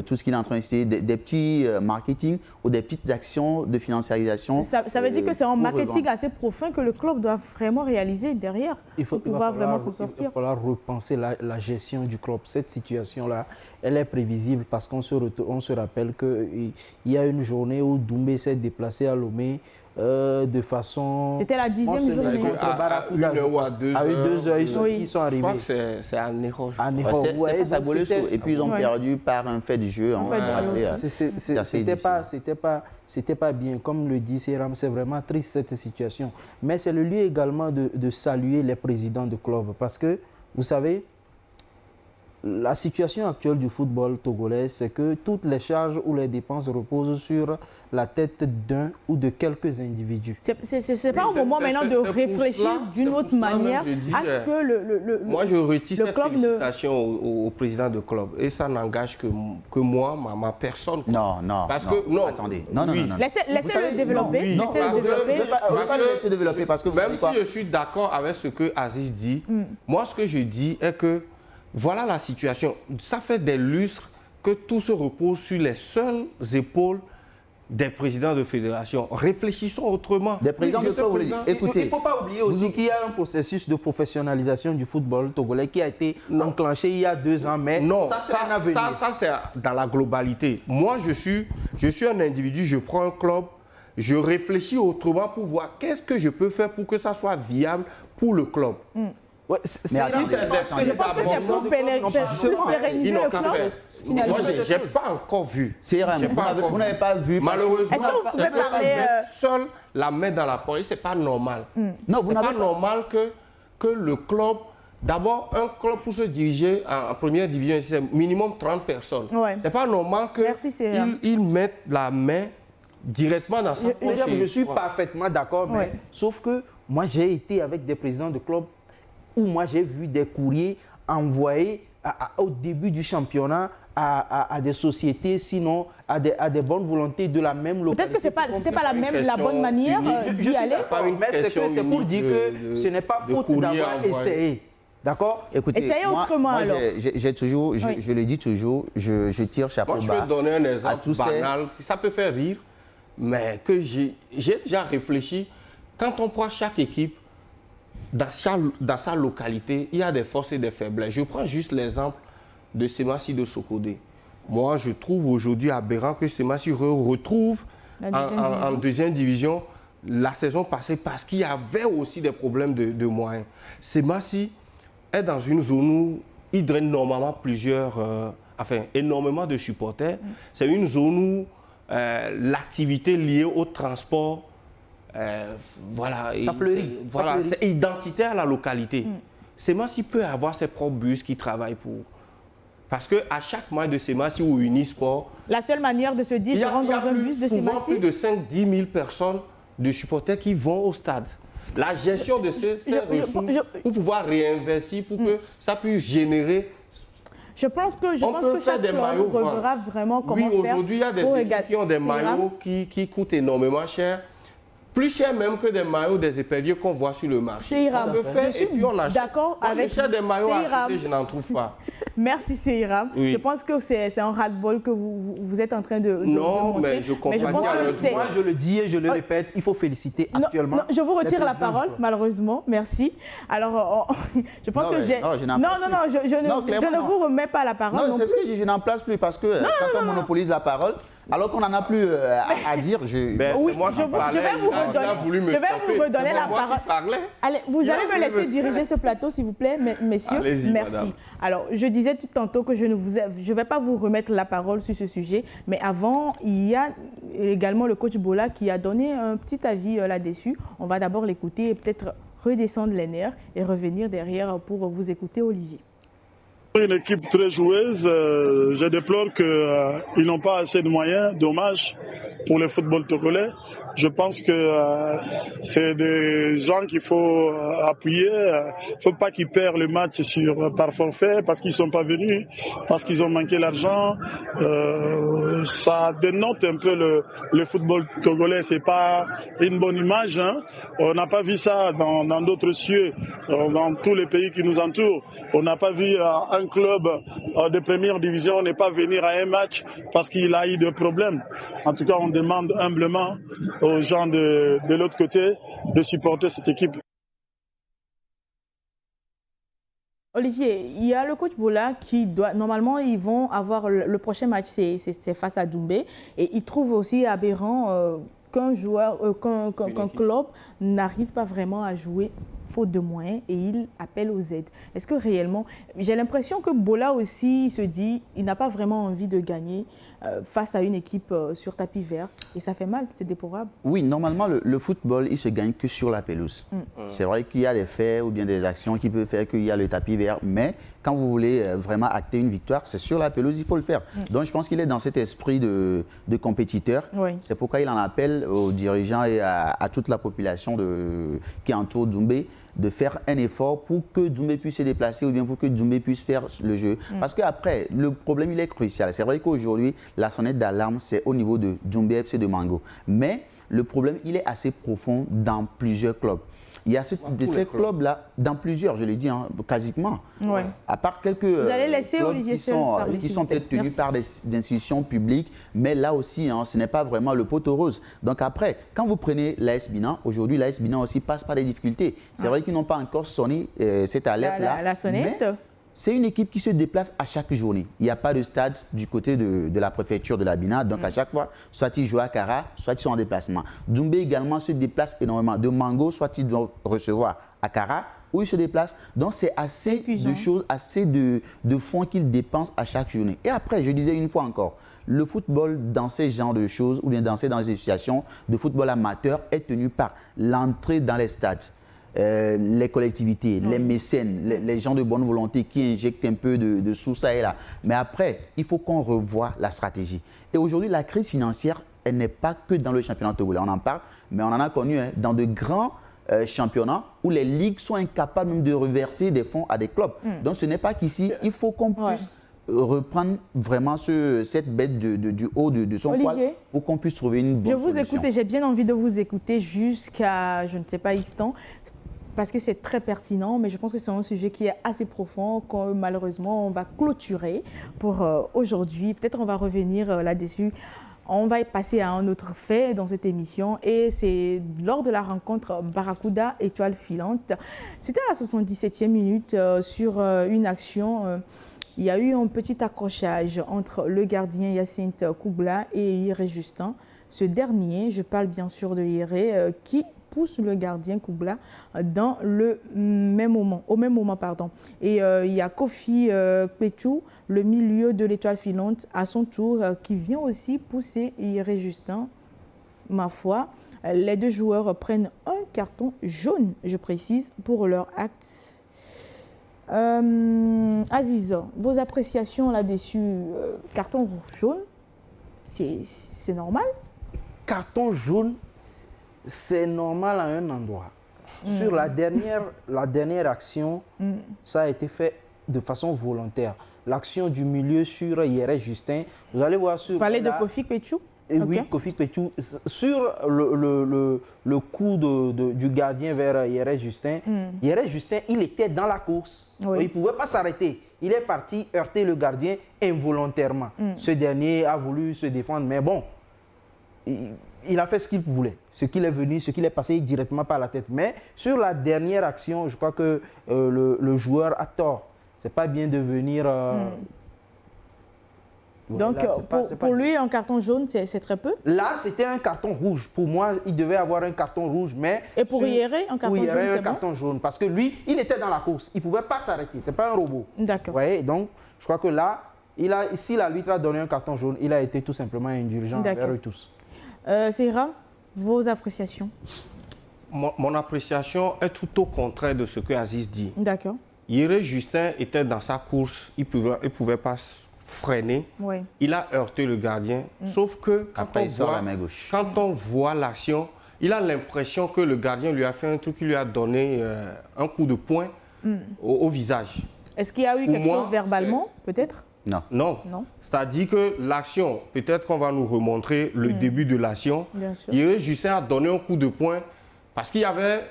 tout ce qu'il est en train d'essayer, des petits marketing ou des petites actions de financiarisation. Ça veut dire que c'est un marketing assez profond que le club doit vraiment réaliser derrière pour pouvoir vraiment s'en sortir. Il va falloir repenser la gestion du club. Cette situation-là, elle est prévisible parce qu'on se rappelle qu'il y a une journée où Doumbé s'est déplacé à Lomé de façon... C'était la 10e journée. À 1 heure ou à 2 heures. À 2 heures, ils sont arrivés. Je crois que c'est à Néro. C'est à Bolesso. Et puis ils ont perdu par un fait du jeu. C'était pas bien. Comme le dit Seram, c'est vraiment triste cette situation. Mais c'est le lieu également de saluer les présidents de club. Parce que, vous savez, la situation actuelle du football togolais, c'est que toutes les charges ou les dépenses reposent sur la tête d'un ou de quelques individus. C'est pas au moment maintenant de réfléchir d'une autre manière à ce que le moi, je retire cette félicitation au président de club. Et ça n'engage que moi, ma personne. Non. Parce que, non. Attendez. Non. Laissez-le développer. Laissez-le développer parce que vous même si je suis d'accord avec ce que Aziz dit, moi, ce que je dis est que voilà la situation. Ça fait des lustres que tout se repose sur les seules épaules des présidents de fédération. Réfléchissons autrement. Des présidents de club, écoutez. Il ne faut pas oublier aussi qu'il y a un processus de professionnalisation du football togolais qui a été enclenché il y a 2 ans, mais ça c'est un avenir. Ça c'est dans la globalité. Moi, je suis un individu, je prends un club, je réfléchis autrement pour voir qu'est-ce que je peux faire pour que ça soit viable pour le club. Ouais, mais attendez, je pense que c'est pour pérenniser le club. Moi, je n'ai pas encore vu. Vous n'avez pas vu. Malheureusement, c'est seul la main dans la poche. Ce n'est pas normal. Non, vous n'avez pas normal que le club, d'abord, un club pour se diriger en première division, c'est minimum 30 personnes. Ouais. Ce n'est pas normal qu'ils mettent la main directement dans sa poche. Je suis parfaitement d'accord, mais sauf que moi, j'ai été avec des présidents de clubs où moi j'ai vu des courriers envoyés au début du championnat à des sociétés, sinon à des bonnes volontés de la même localité. Peut-être que ce n'était pas la bonne manière d'y aller. Mais c'est pour dire que ce n'est pas faute d'avoir essayé. D'accord? Écoutez, essayez autrement alors. J'ai toujours, je le dis toujours, je tire chapeau bas. Moi, je vais donner un exemple banal, ça peut faire rire, mais que j'ai déjà réfléchi. Quand on prend chaque équipe, dans sa localité, il y a des forces et des faiblesses. Je prends juste l'exemple de Semassi de Sokodé. Moi, je trouve aujourd'hui aberrant que Semassi retrouve en deuxième division la saison passée parce qu'il y avait aussi des problèmes de moyens. Semassi est dans une zone où il draine normalement énormément de supporters. C'est une zone où l'activité liée au transport voilà, ça fleurit. Voilà, c'est identitaire à la localité. Semas, il peut avoir ses propres bus qui travaillent pour. Parce qu'à chaque match de Semas ou Unisport, la seule manière de se dire, je rentre dans un bus de Semas. Il y a plus de 5-10 000 personnes de supporters qui vont au stade. La gestion de ces ressources pour pouvoir réinvestir, pour que ça puisse générer. Je pense que chaque club verra vraiment comment faire. Oui, aujourd'hui, il y a des équipes qui ont des maillots qui coûtent énormément cher. Plus cher même que des maillots des éperviers qu'on voit sur le marché. C'est Hiram. Je suis d'accord avec vous. Des maillots à acheter, je n'en trouve pas. Merci, c'est Hiram. Oui. Je pense que c'est un ras-le-bol que vous êtes en train de non, mais je comprends. Moi, je le dis et je le répète, il faut féliciter actuellement. Non, je vous retire la parole, malheureusement. Merci. Alors, je pense que j'ai... je ne vous remets pas la parole. Non, c'est ce que je n'en place plus parce que quand on monopolise la parole, alors qu'on n'en a plus à dire, oui, je vais vous redonner la parole. Allez, vous allez me laisser diriger ce plateau, s'il vous plaît, messieurs. Merci. Madame. Alors, je disais tout tantôt que je ne vais pas vous remettre la parole sur ce sujet, mais avant, il y a également le coach Bola qui a donné un petit avis là-dessus. On va d'abord l'écouter et peut-être redescendre les nerfs et revenir derrière pour vous écouter, Olivier. Une équipe très joueuse, je déplore qu'ils n'ont pas assez de moyens, dommage pour le football togolais. Je pense que c'est des gens qu'il faut appuyer. Il ne faut pas qu'ils perdent le match par forfait parce qu'ils ne sont pas venus, parce qu'ils ont manqué l'argent. Ça dénote un peu le football togolais. Ce n'est pas une bonne image. Hein. On n'a pas vu ça dans d'autres cieux, dans tous les pays qui nous entourent. On n'a pas vu un club de première division n'est pas venir à un match parce qu'il a eu des problèmes. En tout cas, on demande humblement aux gens de l'autre côté de supporter cette équipe. Olivier, il y a le coach Bola qui doit... Normalement, ils vont avoir... Le prochain match, c'est face à Doumbé. Et il trouve aussi aberrant qu'un club n'arrive pas vraiment à jouer faute de moyens et il appelle aux aides. Est-ce que réellement, j'ai l'impression que Bola aussi se dit, il n'a pas vraiment envie de gagner face à une équipe sur tapis vert et ça fait mal, c'est déplorable. Oui, normalement le football, il se gagne que sur la pelouse. C'est vrai qu'il y a des faits ou bien des actions qui peuvent faire qu'il y a le tapis vert, mais quand vous voulez vraiment acter une victoire, c'est sur la pelouse, il faut le faire. Donc je pense qu'il est dans cet esprit de compétiteur. Oui. C'est pourquoi il en appelle aux dirigeants et à toute la population qui entoure Doumbé de faire un effort pour que Doumbé puisse se déplacer ou bien pour que Doumbé puisse faire le jeu. Parce qu'après, le problème, il est crucial. C'est vrai qu'aujourd'hui, la sonnette d'alarme, c'est au niveau de Doumbé FC de Mango. Mais le problème, il est assez profond dans plusieurs clubs. Il y a ces clubs-là, dans plusieurs, je l'ai dit, hein, quasiment. Ouais. À part quelques Vous allez laisser clubs Olivier qui sont peut-être tenus par des institutions publiques, mais là aussi, hein, ce n'est pas vraiment le poteau rose. Donc après, quand vous prenez l'AS Binan, aujourd'hui, l'AS Binan aussi passe par des difficultés. C'est vrai qu'ils n'ont pas encore sonné cette alerte-là. La sonnette. C'est une équipe qui se déplace à chaque journée. Il n'y a pas de stade du côté de la préfecture de la Bina. Donc à chaque fois, soit ils jouent à Kara, soit ils sont en déplacement. Doumbé également se déplace énormément. De Mango, soit ils doivent recevoir à Kara, où ils se déplacent. Donc c'est assez de choses, assez de fonds qu'ils dépensent à chaque journée. Et après, je disais une fois encore, le football dans ces genres de choses, ou bien dans les associations de football amateur, est tenu par l'entrée dans les stades. Les collectivités, les mécènes, les gens de bonne volonté qui injectent un peu de sous ça et là. Mais après, il faut qu'on revoie la stratégie. Et aujourd'hui, la crise financière, elle n'est pas que dans le championnat togolais. On en parle, mais on en a connu dans de grands championnats où les ligues sont incapables même de reverser des fonds à des clubs. Donc ce n'est pas qu'ici, il faut qu'on puisse reprendre vraiment cette bête du haut de son poil pour qu'on puisse trouver une bonne solution. Je vous écoute et j'ai bien envie de vous écouter jusqu'à, je ne sais pas, X temps. Parce que c'est très pertinent, mais je pense que c'est un sujet qui est assez profond, que malheureusement on va clôturer pour aujourd'hui. Peut-être on va revenir là-dessus. On va passer à un autre fait dans cette émission et c'est lors de la rencontre Barracuda Étoile Filante. C'était à la 77e minute sur une action. Il y a eu un petit accrochage entre le gardien Hyacinthe Koubla et Iré Justin. Ce dernier, je parle bien sûr de Iré, qui pousse le gardien Koubla dans au même moment. Et il y a Kofi Pétou, le milieu de l'Étoile Filante, à son tour, qui vient aussi pousser Iré Justin, ma foi. Les deux joueurs prennent un carton jaune, je précise, pour leur acte. Aziz, vos appréciations là-dessus, carton jaune, c'est normal? Carton jaune, c'est normal à un endroit. Sur la dernière action, ça a été fait de façon volontaire. L'action du milieu sur Yere Justin, vous allez voir sur... Vous parlez de Kofi Petchou? Oui, Kofi Petchou. Sur le coup du gardien vers Yere Justin, Yere Justin, il était dans la course. Il ne pouvait pas s'arrêter. Il est parti heurter le gardien involontairement. Ce dernier a voulu se défendre, mais bon, il a fait ce qu'il voulait, ce qu'il est venu, ce qu'il est passé directement par la tête. Mais sur la dernière action, je crois que le joueur a tort. C'est pas bien de venir... Donc, pour lui, un carton jaune, c'est très peu? Là, c'était un carton rouge. Pour moi, il devait avoir un carton rouge, mais... Et pour Yere, un carton jaune, c'est bon? Un carton jaune, parce que lui, il était dans la course. Il ne pouvait pas s'arrêter. Ce n'est pas un robot. D'accord. Vous voyez, donc, je crois que là, si l'arbitre a donné un carton jaune, il a été tout simplement indulgent envers eux tous. Seira, vos appréciations? Mon appréciation est tout au contraire de ce que Aziz dit. D'accord. Yere Justin était dans sa course, il ne pouvait pas freiner. Oui. Il a heurté le gardien, sauf que quand on voit l'action, il a l'impression que le gardien lui a fait un truc, il lui a donné un coup de poing au visage. Est-ce qu'il y a eu quelque chose verbalement, peut-être? Non. Non. C'est-à-dire que l'action, peut-être qu'on va nous remontrer le début de l'action. Yere Justin a donné un coup de poing parce qu'il y avait...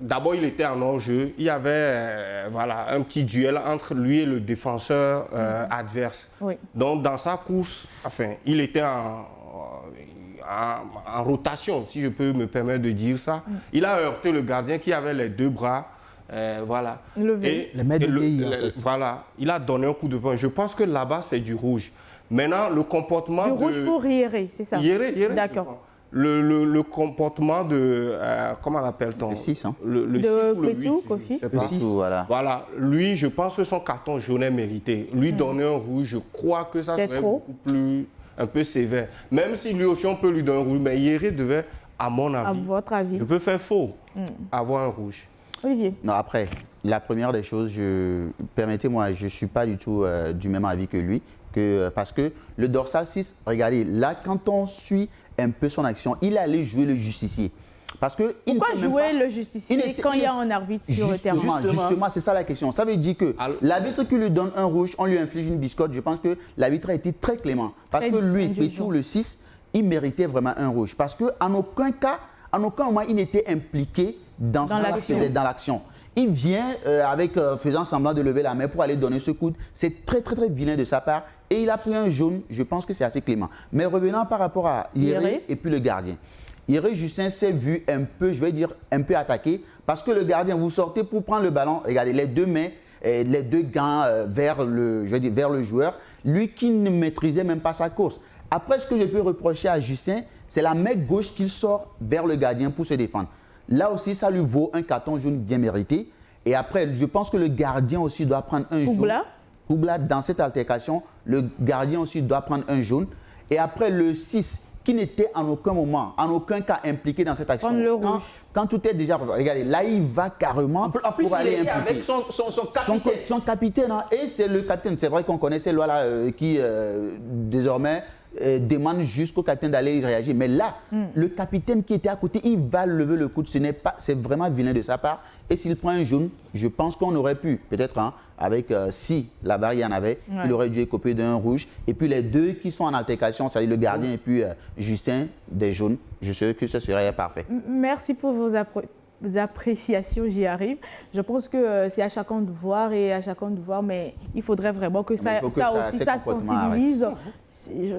D'abord, il était en hors-jeu. Il y avait un petit duel entre lui et le défenseur adverse. Oui. Donc, dans sa course, il était en rotation, si je peux me permettre de dire ça. Il a heurté le gardien qui avait les deux bras. Levé. Voilà. Il a donné un coup de poing. Je pense que là-bas, c'est du rouge. Maintenant, le comportement du rouge pour Yere, c'est ça? Yere. D'accord. Le comportement de... comment l'appelle-t-on? Le 6, hein? Le 6 ou le 8, Kofi. Le 6, voilà. Voilà. Lui, je pense que son carton jaune est mérité. Lui donner un rouge, je crois que ça serait beaucoup plus... un peu sévère. Même si lui aussi, on peut lui donner un rouge. Mais Yere devait, à mon avis... À votre avis? Je peux faire faux. Avoir un rouge. Olivier? Non, après, la première des choses, permettez-moi, je ne suis pas du tout du même avis que lui. Parce que le dorsal 6, regardez, là, quand on suit un peu son action, il allait jouer le justicier. Parce que pourquoi jouer le justicier quand il y a un arbitre sur le terrain? Justement, c'est ça la question. Ça veut dire que l'arbitre qui lui donne un rouge, on lui inflige une biscotte. Je pense que l'arbitre a été très clément. Parce que lui, Petchou, le 6, il méritait vraiment un rouge. Parce qu'en aucun cas, en aucun moment, il n'était impliqué dans l'action. Il vient faisant semblant de lever la main pour aller donner ce coup. C'est très, très, très vilain de sa part. Et il a pris un jaune, je pense que c'est assez clément. Mais revenant par rapport à Yere et puis le gardien. Yere Justin s'est vu un peu, je vais dire, un peu attaqué. Parce que le gardien, vous sortez pour prendre le ballon, regardez, les deux mains, les deux gants vers le joueur. Lui qui ne maîtrisait même pas sa course. Après, ce que je peux reprocher à Justin, c'est la main gauche qu'il sort vers le gardien pour se défendre. Là aussi, ça lui vaut un carton jaune bien mérité. Et après, je pense que le gardien aussi doit prendre un jaune. Koubla, dans cette altercation, le gardien aussi doit prendre un jaune. Et après, le 6, qui n'était en aucun moment, en aucun cas impliqué dans cette action. Quand tout est déjà... Regardez, là, il va carrément pour aller impliquer. Avec son capitaine. Hein, et c'est le capitaine. C'est vrai qu'on connaît ces lois-là qui, désormais... demande jusqu'au capitaine d'aller réagir. Mais là, le capitaine qui était à côté, il va lever le coude. C'est vraiment vilain de sa part. Et s'il prend un jaune, je pense qu'on aurait pu, peut-être, si la VAR y en avait, il aurait dû écoper d'un rouge. Et puis les deux qui sont en altercation, c'est-à-dire le gardien et puis Justin, des jaunes, je sais que ce serait parfait. Merci pour vos appréciations, j'y arrive. Je pense que c'est à chacun de voir mais il faudrait vraiment que ça sensibilise.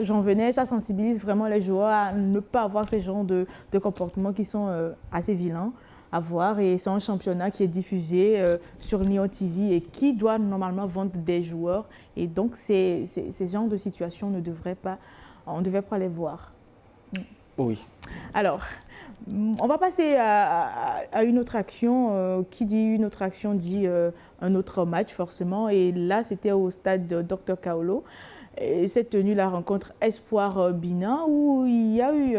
J'en venais, ça sensibilise vraiment les joueurs à ne pas avoir ces genres de comportements qui sont assez vilains à voir. Et c'est un championnat qui est diffusé sur Neo TV et qui doit normalement vendre des joueurs. Et donc, ces genres de situations on ne devrait pas les voir. Oui. Alors, on va passer à une autre action. Qui dit une autre action dit un autre match forcément. Et là, c'était au stade Dr Kaolo. s'est tenue la rencontre Espoir-Binin où il y a eu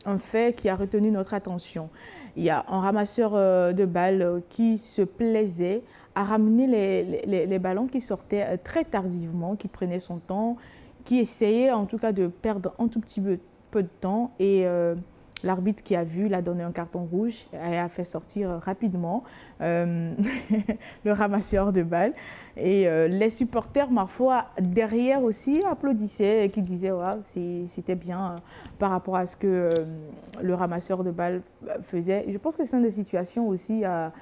un fait qui a retenu notre attention. Il y a un ramasseur de balles qui se plaisait à ramener les ballons qui sortaient très tardivement, qui prenaient son temps, qui essayait en tout cas de perdre un tout petit peu de temps et l'arbitre qui a vu l'a donné un carton rouge et a fait sortir rapidement le ramasseur de balles. Et les supporters, parfois, derrière aussi, applaudissaient et qui disaient wow, c'était bien par rapport à ce que le ramasseur de balles faisait. Je pense que c'est une des situations aussi à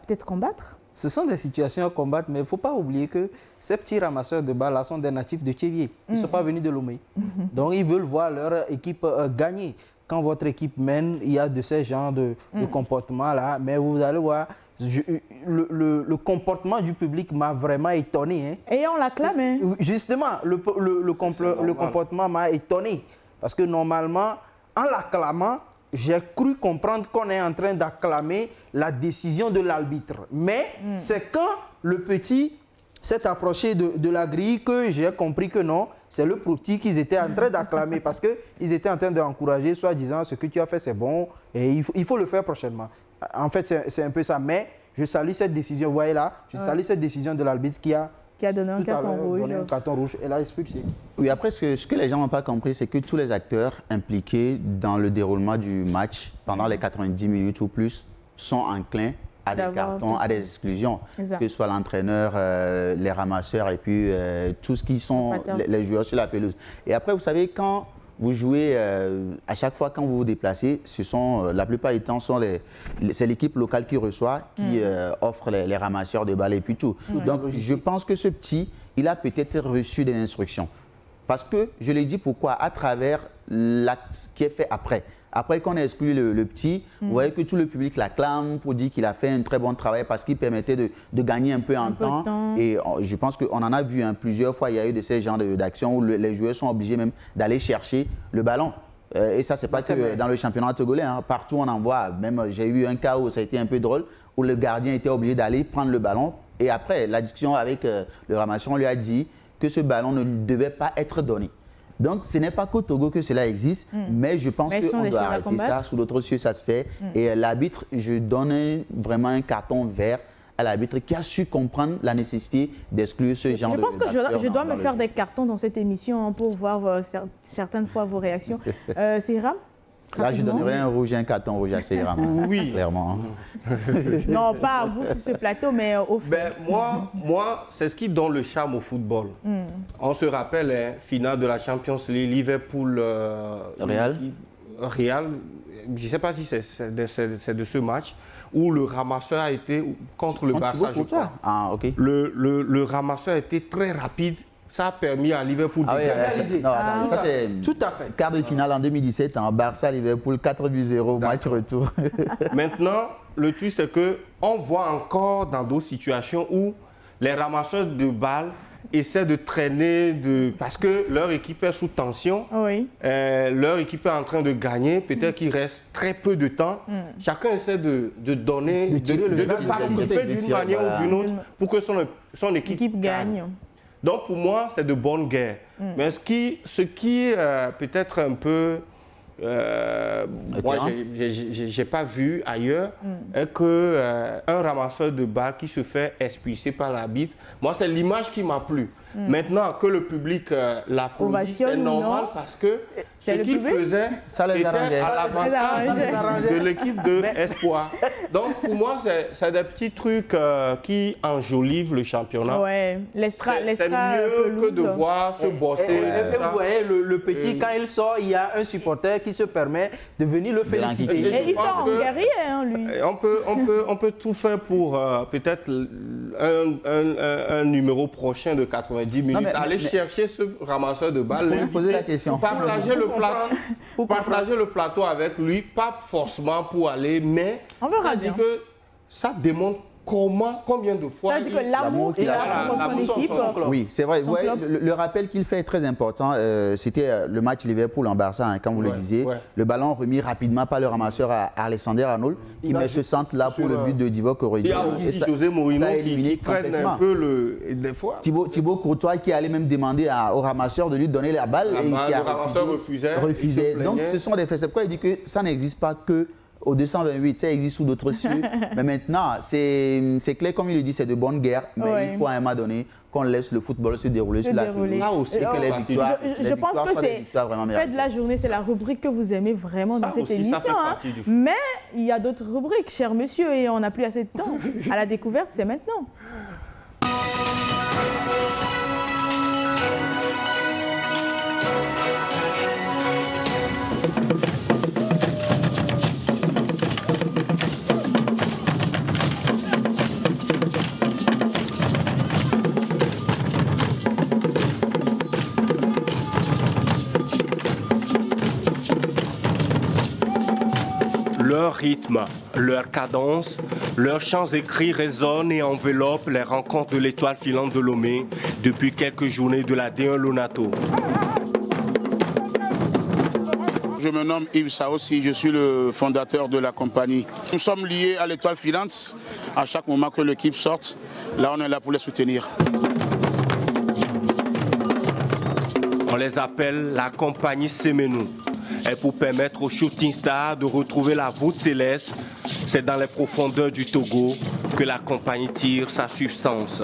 peut-être combattre. Ce sont des situations à combattre, mais il ne faut pas oublier que ces petits ramasseurs de balles-là sont des natifs de Tchévier. Ils ne sont pas venus de Lomé. Donc, ils veulent voir leur équipe gagner. Quand votre équipe mène, il y a de ces genres de comportements-là. Mais vous allez voir, le comportement du public m'a vraiment étonné. Hein. Et on l'acclame. Hein. Justement, le comportement m'a étonné. Parce que normalement, en l'acclamant, j'ai cru comprendre qu'on est en train d'acclamer la décision de l'arbitre. Mais c'est quand le petit s'est approché de la grille que j'ai compris que non, c'est le petit qu'ils étaient en train d'acclamer parce qu'ils étaient en train d'encourager, soit disant ce que tu as fait c'est bon et il faut le faire prochainement. En fait, c'est un peu ça. Mais je salue cette décision, vous voyez là, je salue cette décision de l'arbitre qui a donné un carton rouge et l'a expulsé. Oui, après, ce que les gens n'ont pas compris, c'est que tous les acteurs impliqués dans le déroulement du match pendant les 90 minutes ou plus sont enclins à des cartons, à des exclusions, exact. Que ce soit l'entraîneur, les ramasseurs et puis tout ce qui sont les joueurs sur la pelouse. Et après, vous savez, quand vous jouez, à chaque fois quand vous vous déplacez, la plupart du temps, c'est l'équipe locale qui reçoit, qui offre les ramasseurs de balles et puis tout. Donc, je pense que ce petit, il a peut-être reçu des instructions. Parce que, je l'ai dit pourquoi, à travers l'acte qui est fait après. Après qu'on ait exclu le petit, vous voyez que tout le public l'acclame pour dire qu'il a fait un très bon travail parce qu'il permettait de gagner un peu en temps. Et je pense qu'on en a vu plusieurs fois, il y a eu de ces genres d'actions où les joueurs sont obligés même d'aller chercher le ballon. Et ça, c'est pas que dans le championnat togolais. Hein. Partout, on en voit. Même, j'ai eu un cas où ça a été un peu drôle, où le gardien était obligé d'aller prendre le ballon. Et après, la discussion avec le ramasseur, on lui a dit que ce ballon ne devait pas être donné. Donc, ce n'est pas qu'au Togo que cela existe, mais je pense qu'on doit arrêter ça. Sous d'autres cieux, ça se fait. Et l'arbitre, je donne vraiment un carton vert à l'arbitre qui a su comprendre la nécessité d'exclure ce genre de... Je pense que je dois me faire des cartons dans cette émission pour voir certaines fois vos réactions. Seyram ? Là, je donnerais un rouge et un carton rouge à Seyram. Oui. Clairement. Non, pas à vous sur ce plateau, mais au fond. Ben, moi c'est ce qui donne le charme au football. On se rappelle, hein, finale de la Champions League, Liverpool... Real. Je ne sais pas si c'est de ce match, où le ramasseur a été contre le Barça, je crois. Ah, ok. Le ramasseur a été très rapide. Ça a permis à Liverpool de gagner. Ça, c'est tout à fait. Quart de finale en 2017, en Barça-Liverpool, 4-0, match retour. Maintenant, le truc, c'est qu'on voit encore dans d'autres situations où les ramasseurs de balles essaient de traîner, parce que leur équipe est sous tension, leur équipe est en train de gagner, peut-être qu'il reste très peu de temps. Chacun essaie de donner, de participer d'une manière ou d'une autre pour que son équipe gagne. Donc, pour moi, c'est de bonne guerre. Mais ce qui peut-être un peu... moi, je n'ai pas vu ailleurs est qu'un ramasseur de balles qui se fait expulser par l'arbitre, moi, c'est l'image qui m'a plu. Maintenant, que le public l'applaudit, c'est normal parce que ce qu'il faisait était à l'avantage de l'équipe de Espoir. Donc, pour moi, c'est des petits trucs qui enjolivent le championnat. Ouais. C'est mieux que de voir se bosser. Et vous voyez, le petit, quand il sort, il y a un supporter qui se permet de venir le féliciter. Et il sort en guerrier, hein, lui. On peut tout faire pour peut-être un numéro prochain de 90 minutes. Aller chercher ce ramasseur de balles. Poser la question. Partager le plateau avec lui, pas forcément pour aller, mais on verra bien. Que ça démontre combien de fois... Ça veut dire que l'amour qu'il a pour son équipe... Oui, c'est vrai. Ouais, le rappel qu'il fait est très important. C'était le match Liverpool en Barça, hein, comme vous le disiez. Ouais. Le ballon remis rapidement par le ramasseur à Alexander Arnold, qui met ce centre là pour le but de Divock Origi. Il y a aussi José Mourinho qui prenne un peu des fois. Thibaut Courtois qui allait même demander au ramasseur de lui donner la balle. Et le ramasseur refusait. Donc ce sont des faits. C'est pourquoi il dit que ça n'existe pas que au 228, ça existe sous d'autres cieux. Mais maintenant, c'est clair, comme il le dit, c'est de bonne guerre. Mais il faut à un moment donné qu'on laisse le football se dérouler sur la pelouse. Ça aussi, que les victoires, je pense que c'est fait de la journée, c'est la rubrique que vous aimez vraiment dans cette émission. Hein. Mais il y a d'autres rubriques, cher monsieur, et on n'a plus assez de temps. À la découverte, c'est maintenant. Leur rythme, leur cadence, leurs chants écrits résonnent et enveloppent les rencontres de l'étoile filante de Lomé depuis quelques journées de la D1 Lonato. Je me nomme Yves Saossi, je suis le fondateur de la compagnie. Nous sommes liés à l'étoile filante. À chaque moment que l'équipe sorte, là on est là pour les soutenir. On les appelle la compagnie Semenou. Et pour permettre aux shooting stars de retrouver la voûte céleste, c'est dans les profondeurs du Togo que la compagnie tire sa substance.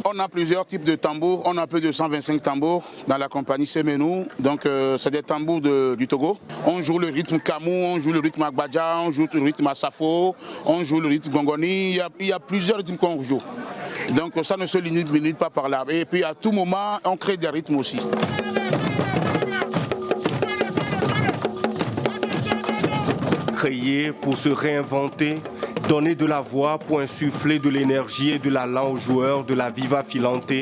On a plusieurs types de tambours, on a plus de 125 tambours dans la compagnie Semenou, donc c'est des tambours du Togo. On joue le rythme Kamou, on joue le rythme Agbadja, on joue le rythme Asafo, on joue le rythme Gongoni, il y a plusieurs rythmes qu'on joue. Donc ça ne se limite pas par là. Et puis à tout moment, on crée des rythmes aussi. Créer pour se réinventer, donner de la voix pour insuffler de l'énergie et de l'allant aux joueurs de la Viva Filante.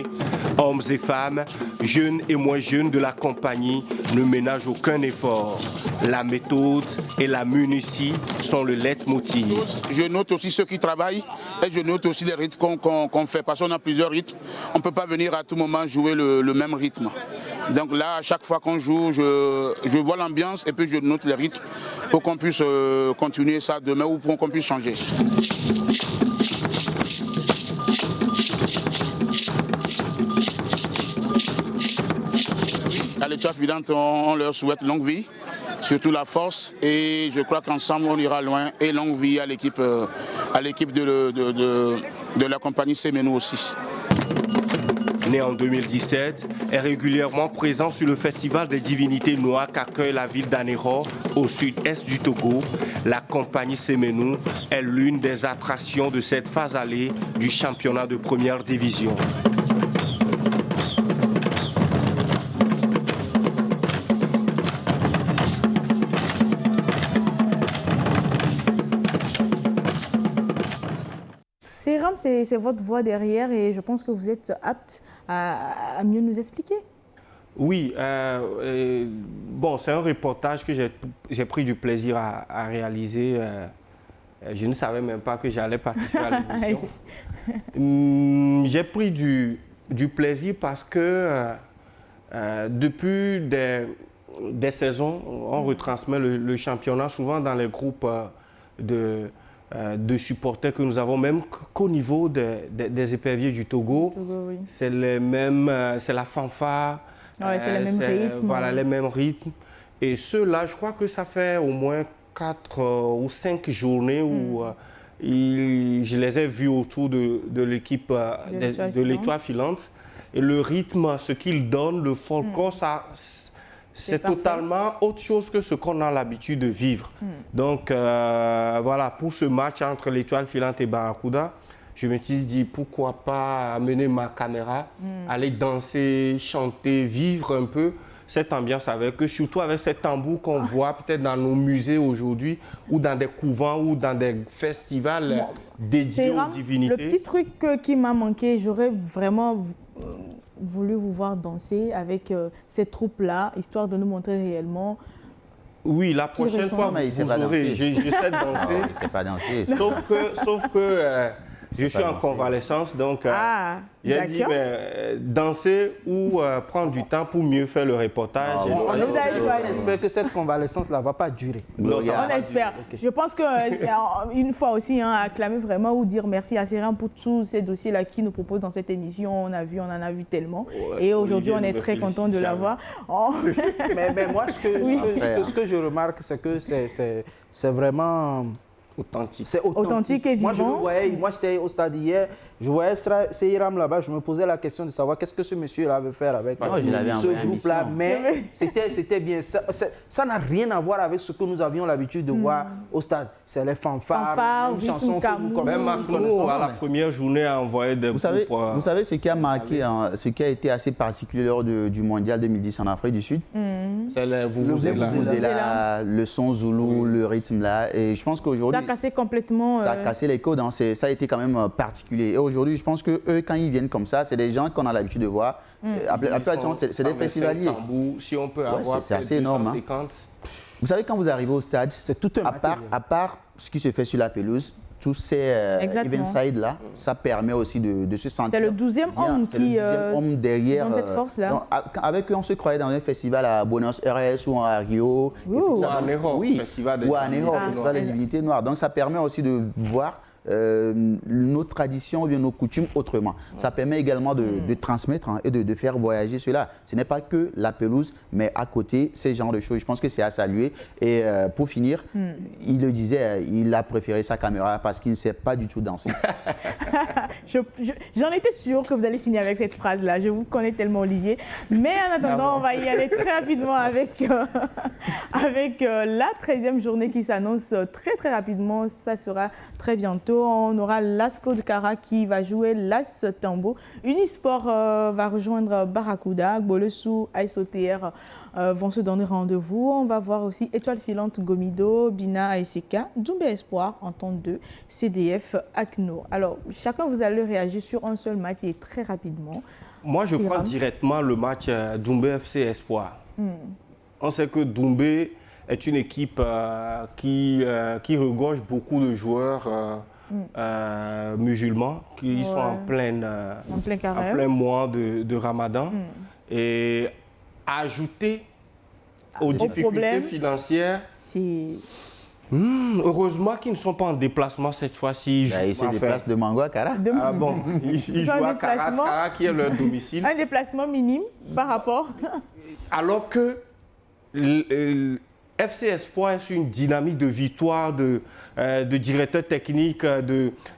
Hommes et femmes, jeunes et moins jeunes de la compagnie ne ménagent aucun effort. La méthode et la minutie sont le leitmotiv. Je note aussi ceux qui travaillent et je note aussi des rythmes qu'on fait parce qu'on a plusieurs rythmes. On ne peut pas venir à tout moment jouer le même rythme. Donc là, à chaque fois qu'on joue, je vois l'ambiance et puis je note les rythmes pour qu'on puisse continuer ça demain ou pour qu'on puisse changer. À l'étoile filante, on leur souhaite longue vie, surtout la force, et je crois qu'ensemble on ira loin. Et longue vie à l'équipe de la compagnie Semenou aussi. Né en 2017, est régulièrement présent sur le Festival des divinités noires qu'accueille la ville d'Anéro, au sud-est du Togo. La compagnie Semenou est l'une des attractions de cette phase allée du championnat de première division. C'est votre voix derrière et je pense que vous êtes apte à mieux nous expliquer. Oui, bon, c'est un reportage que j'ai pris du plaisir à réaliser. Je ne savais même pas que j'allais participer à l'émission. J'ai pris du plaisir parce que depuis des saisons, on retransmet le championnat souvent dans les groupes de supporters que nous avons, même qu'au niveau des éperviers du Togo. Oui. C'est la fanfare, c'est les mêmes rythmes. Voilà, les mêmes rythmes. Et ceux-là, je crois que ça fait au moins 4 ou 5 journées où je les ai vus autour de l'équipe de l'étoile filante. Et le rythme, ce qu'ils donnent, le folklore, c'est totalement autre chose que ce qu'on a l'habitude de vivre. Donc voilà, pour ce match entre l'étoile filante et Barracuda, je me suis dit pourquoi pas amener ma caméra, aller danser, chanter, vivre un peu cette ambiance avec eux, surtout avec ces tambours qu'on voit peut-être dans nos musées aujourd'hui ou dans des couvents ou dans des festivals dédiés aux divinités. Le petit truc qui m'a manqué, j'aurais vraiment voulu vous voir danser avec cette troupe-là, histoire de nous montrer réellement Oui, la prochaine fois, vous aurez. J'essaie de danser. Non, c'est pas danser. Sauf que je suis en convalescence, donc j'ai dit danser ou prendre du temps pour mieux faire le reportage. On espère que cette convalescence-là ne va pas durer. On espère. Okay. Je pense qu'une fois aussi, acclamer vraiment ou dire merci à Seyram pour tous ces dossiers-là qu'il nous propose dans cette émission. On en a vu tellement. Ouais, et aujourd'hui, on est très content de l'avoir. Oh. mais moi, ce que je remarque, c'est que c'est vraiment... authentique. C'est authentique et vivant. Moi, j'étais au stade hier, je voyais Seyram là-bas, je me posais la question de savoir qu'est-ce que ce monsieur-là veut faire avec ce groupe-là. Mais c'était bien. Ça n'a rien à voir avec ce que nous avions l'habitude de voir au stade. C'est les fanfares, les chansons que nous connaissons. Même Macron, à la première journée, a envoyé des groupes. Vous savez ce qui a marqué, ce qui a été assez particulier lors du Mondial 2010 en Afrique du Sud? C'est le son zoulou, le rythme là. Et je pense qu'aujourd'hui... cassé complètement. Ça a cassé les codes, ça a été quand même particulier. Et aujourd'hui, je pense qu'eux, quand ils viennent comme ça, c'est des gens qu'on a l'habitude de voir. C'est des festivaliers. Tambours, si on peut avoir c'est assez énorme. Vous savez, quand vous arrivez au stade, c'est tout à part ce qui se fait sur la pelouse, tous ces event-side là, ça permet aussi de se sentir. C'est le 12e homme qui derrière, donne cette force-là. Avec eux, on se croyait dans un festival à Buenos Aires ou à Rio. Ou à Nehor, festival des divinités noires. Donc ça permet aussi de voir nos traditions ou bien nos coutumes autrement. Ça permet également de transmettre et de faire voyager cela. Ce n'est pas que la pelouse, mais à côté, ces genres de choses. Je pense que c'est à saluer. Et pour finir, il le disait, il a préféré sa caméra parce qu'il ne sait pas du tout danser. J'en étais sûre que vous allez finir avec cette phrase-là. Je vous connais tellement, Olivier. Mais en attendant, on va y aller très rapidement avec la 13e journée qui s'annonce très très rapidement. Ça sera très bientôt. On aura l'AS Côte-Cara qui va jouer l'AS Tambo. Unisport va rejoindre Barracuda. Gbolesou, AS OTR vont se donner rendez-vous. On va voir aussi Étoile Filante Gomido, Bina ASK, Doumbé Espoir en temps 2, CDF ACNO. Alors, chacun vous allez réagir sur un seul match et très rapidement. Moi, je prends directement le match Doumbé FC Espoir. On sait que Doumbé est une équipe qui regorge beaucoup de joueurs musulmans qui sont en plein mois de Ramadan. Et ajouter aux difficultés financières, heureusement qu'ils ne sont pas en déplacement cette fois-ci. Ils se déplacent de Mango à Kara. Ah bon, ils jouent à Kara qui est leur domicile. Un déplacement minime par rapport. Alors que FC Espoir est sur une dynamique de victoire, de directeurs techniques,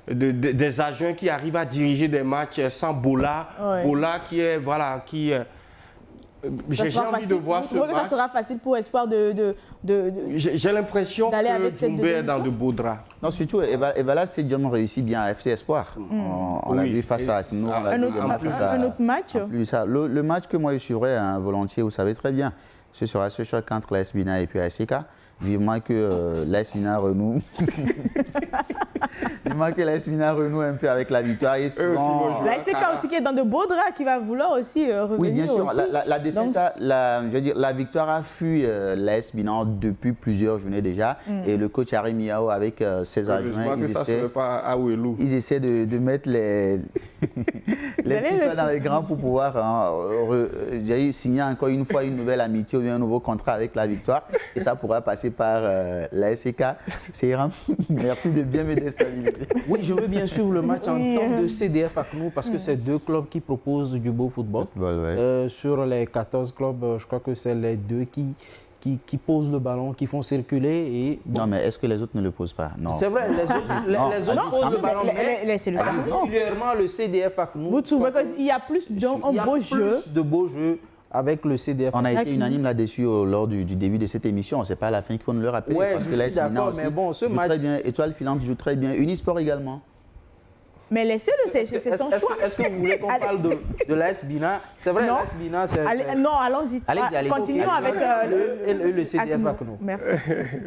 des agents qui arrivent à diriger des matchs sans Bola. Ouais. Bola qui est, voilà, qui... J'ai envie de voir ce match. Ça sera facile pour Espoir J'ai l'impression que Doumbé est dans de beaux draps. Non, surtout, Evala Stadium réussit bien à FC Espoir. On l'a vu face à nous. Un autre match. Le match que moi je suivrai volontiers, vous savez très bien. Ce sera ce choc entre l'AS Bina et puis ASK. Vivement que l'AS Bina renoue. Vivement que l'AS Bina renoue un peu avec la victoire. L'ASK aussi qui est dans de beaux draps, qui va vouloir aussi revenir. Oui, bien sûr. Aussi. La défaite, la victoire a fui l'AS Bina depuis plusieurs journées déjà. Et le coach Harry Miao avec ses adjoints, ils essaient de mettre les petits pas dans les grands pour pouvoir signer encore une fois une nouvelle amitié ou un nouveau contrat avec la victoire. Et ça pourra passer par l'ASK. Seyram, merci de bien me déstabiliser. Oui, je veux bien suivre le match en temps de CDF ACNO parce que c'est deux clubs qui proposent du beau football. Sur les 14 clubs, je crois que c'est les deux qui posent le ballon, qui font circuler. Et, bon. Non, mais est-ce que les autres ne le posent pas? Non. C'est vrai, les autres posent le ballon. Particulièrement le CDF ACNO. Vous trouvez qu'il y a plus de beaux jeux avec le CDF. On a été unanime là-dessus lors du début de cette émission. C'est pas à la fin qu'il faut nous le rappeler. Ouais, parce que je suis d'accord, mais bon, ce match... très bien. Étoile Filante joue très bien. Unisport également. Mais laissez-le, c'est son choix. Est-ce que vous voulez qu'on parle de l'AS Bina? C'est vrai, l'AS Bina, c'est... Non, allons-y. Continuons avec le CDF ACNO. Merci.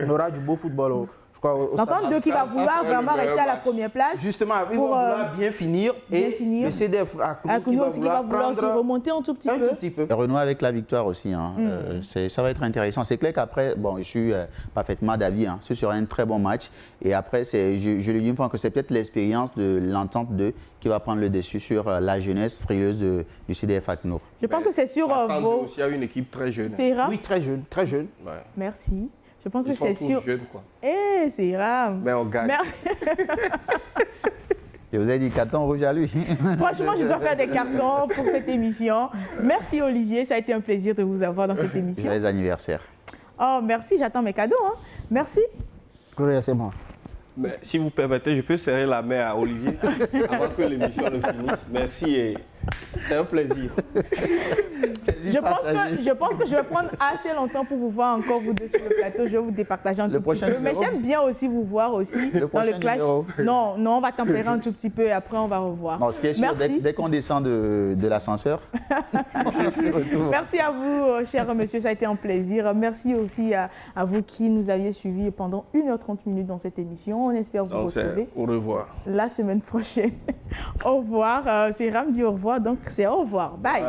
On aura du beau football. Je L'entente qui va vouloir vraiment rester à la première place. Justement, ils vont vouloir bien finir. Le CDF Akounou aussi qui va vouloir se remonter un tout petit peu. Renouer avec la victoire aussi. Hein. Ça va être intéressant. C'est clair qu'après, bon, je suis parfaitement d'avis. Hein. Ce sera un très bon match. Et après, je le dis une fois que c'est peut-être l'expérience de l'entente 2 qui va prendre le dessus sur la jeunesse frileuse du CDF Akounou. Je pense que c'est sur vos... Il y a une équipe très jeune. C'est rare. Oui, très jeune, très jeune. Ouais. Merci. Je pense que c'est sûr. Jeunes, quoi. Eh, c'est rare. Mais on gagne. Je vous ai dit carton rouge à lui. Franchement, je dois faire des cartons pour cette émission. Merci Olivier, ça a été un plaisir de vous avoir dans cette émission. Joyeux anniversaire. Oh, merci, j'attends mes cadeaux. Hein. Merci. Oui, c'est bon. Mais si vous permettez, je peux serrer la main à Olivier avant que l'émission ne finisse. Merci et c'est un plaisir. Je pense que je vais prendre assez longtemps pour vous voir encore, vous deux, sur le plateau. Je vais vous départager un tout petit peu. Mais j'aime bien aussi vous voir aussi dans le clash. Non, on va tempérer un tout petit peu et après on va revoir. Non, ce qui est sûr, dès qu'on descend de l'ascenseur. Merci à vous, cher monsieur, ça a été un plaisir. Merci aussi à vous qui nous aviez suivis pendant 1h30 dans cette émission. On espère vous retrouver. Au revoir. La semaine prochaine. Au revoir. C'est Ram dit au revoir, donc c'est au revoir. Bye.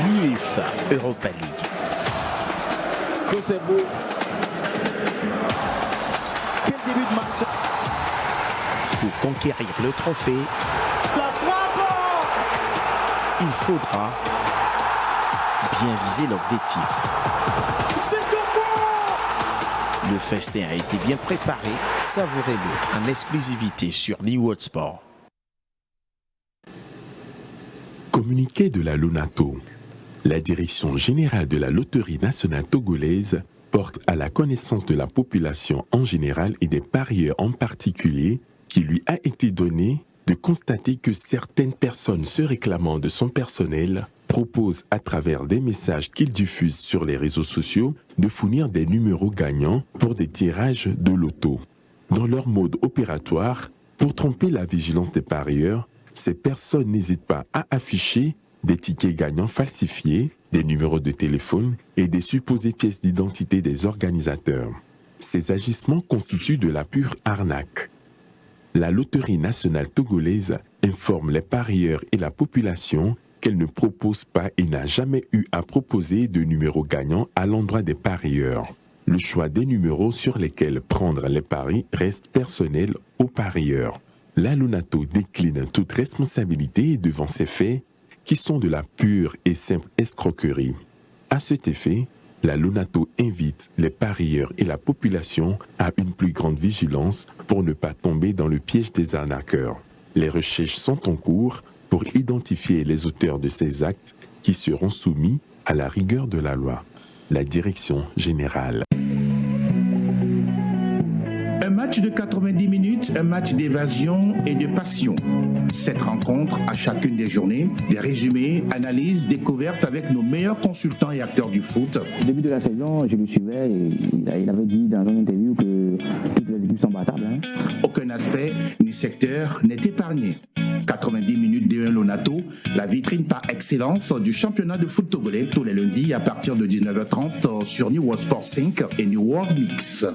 L'UEFA Europa League. Que c'est beau. Quel début de match. Pour conquérir le trophée, La frappe. il faudra bien viser l'objectif. C'est Coco. Le festin a été bien préparé, savourez-le en exclusivité sur Leeward Sport. Communiqué de la LONATO. La Direction générale de la Loterie nationale togolaise porte à la connaissance de la population en général et des parieurs en particulier qu'il lui a été donné de constater que certaines personnes se réclamant de son personnel proposent à travers des messages qu'ils diffusent sur les réseaux sociaux de fournir des numéros gagnants pour des tirages de loto. Dans leur mode opératoire, pour tromper la vigilance des parieurs, ces personnes n'hésitent pas à afficher des tickets gagnants falsifiés, des numéros de téléphone et des supposées pièces d'identité des organisateurs. Ces agissements constituent de la pure arnaque. La Loterie nationale togolaise informe les parieurs et la population qu'elle ne propose pas et n'a jamais eu à proposer de numéros gagnants à l'endroit des parieurs. Le choix des numéros sur lesquels prendre les paris reste personnel aux parieurs. La LONATO décline toute responsabilité devant ces faits qui sont de la pure et simple escroquerie. À cet effet, la LONATO invite les parieurs et la population à une plus grande vigilance pour ne pas tomber dans le piège des arnaqueurs. Les recherches sont en cours pour identifier les auteurs de ces actes qui seront soumis à la rigueur de la loi. La Direction générale. Un match de 90 minutes, un match d'évasion et de passion. Cette rencontre, à chacune des journées, des résumés, analyses, découvertes avec nos meilleurs consultants et acteurs du foot. Au début de la saison, je le suivais et il avait dit dans une interview que toutes les équipes sont battables. Hein. Aucun aspect ni secteur n'est épargné. 90 minutes D1 LONATO, la vitrine par excellence du championnat de foot togolais, tous les lundis à partir de 19h30 sur New World Sport 5 et New World Mix.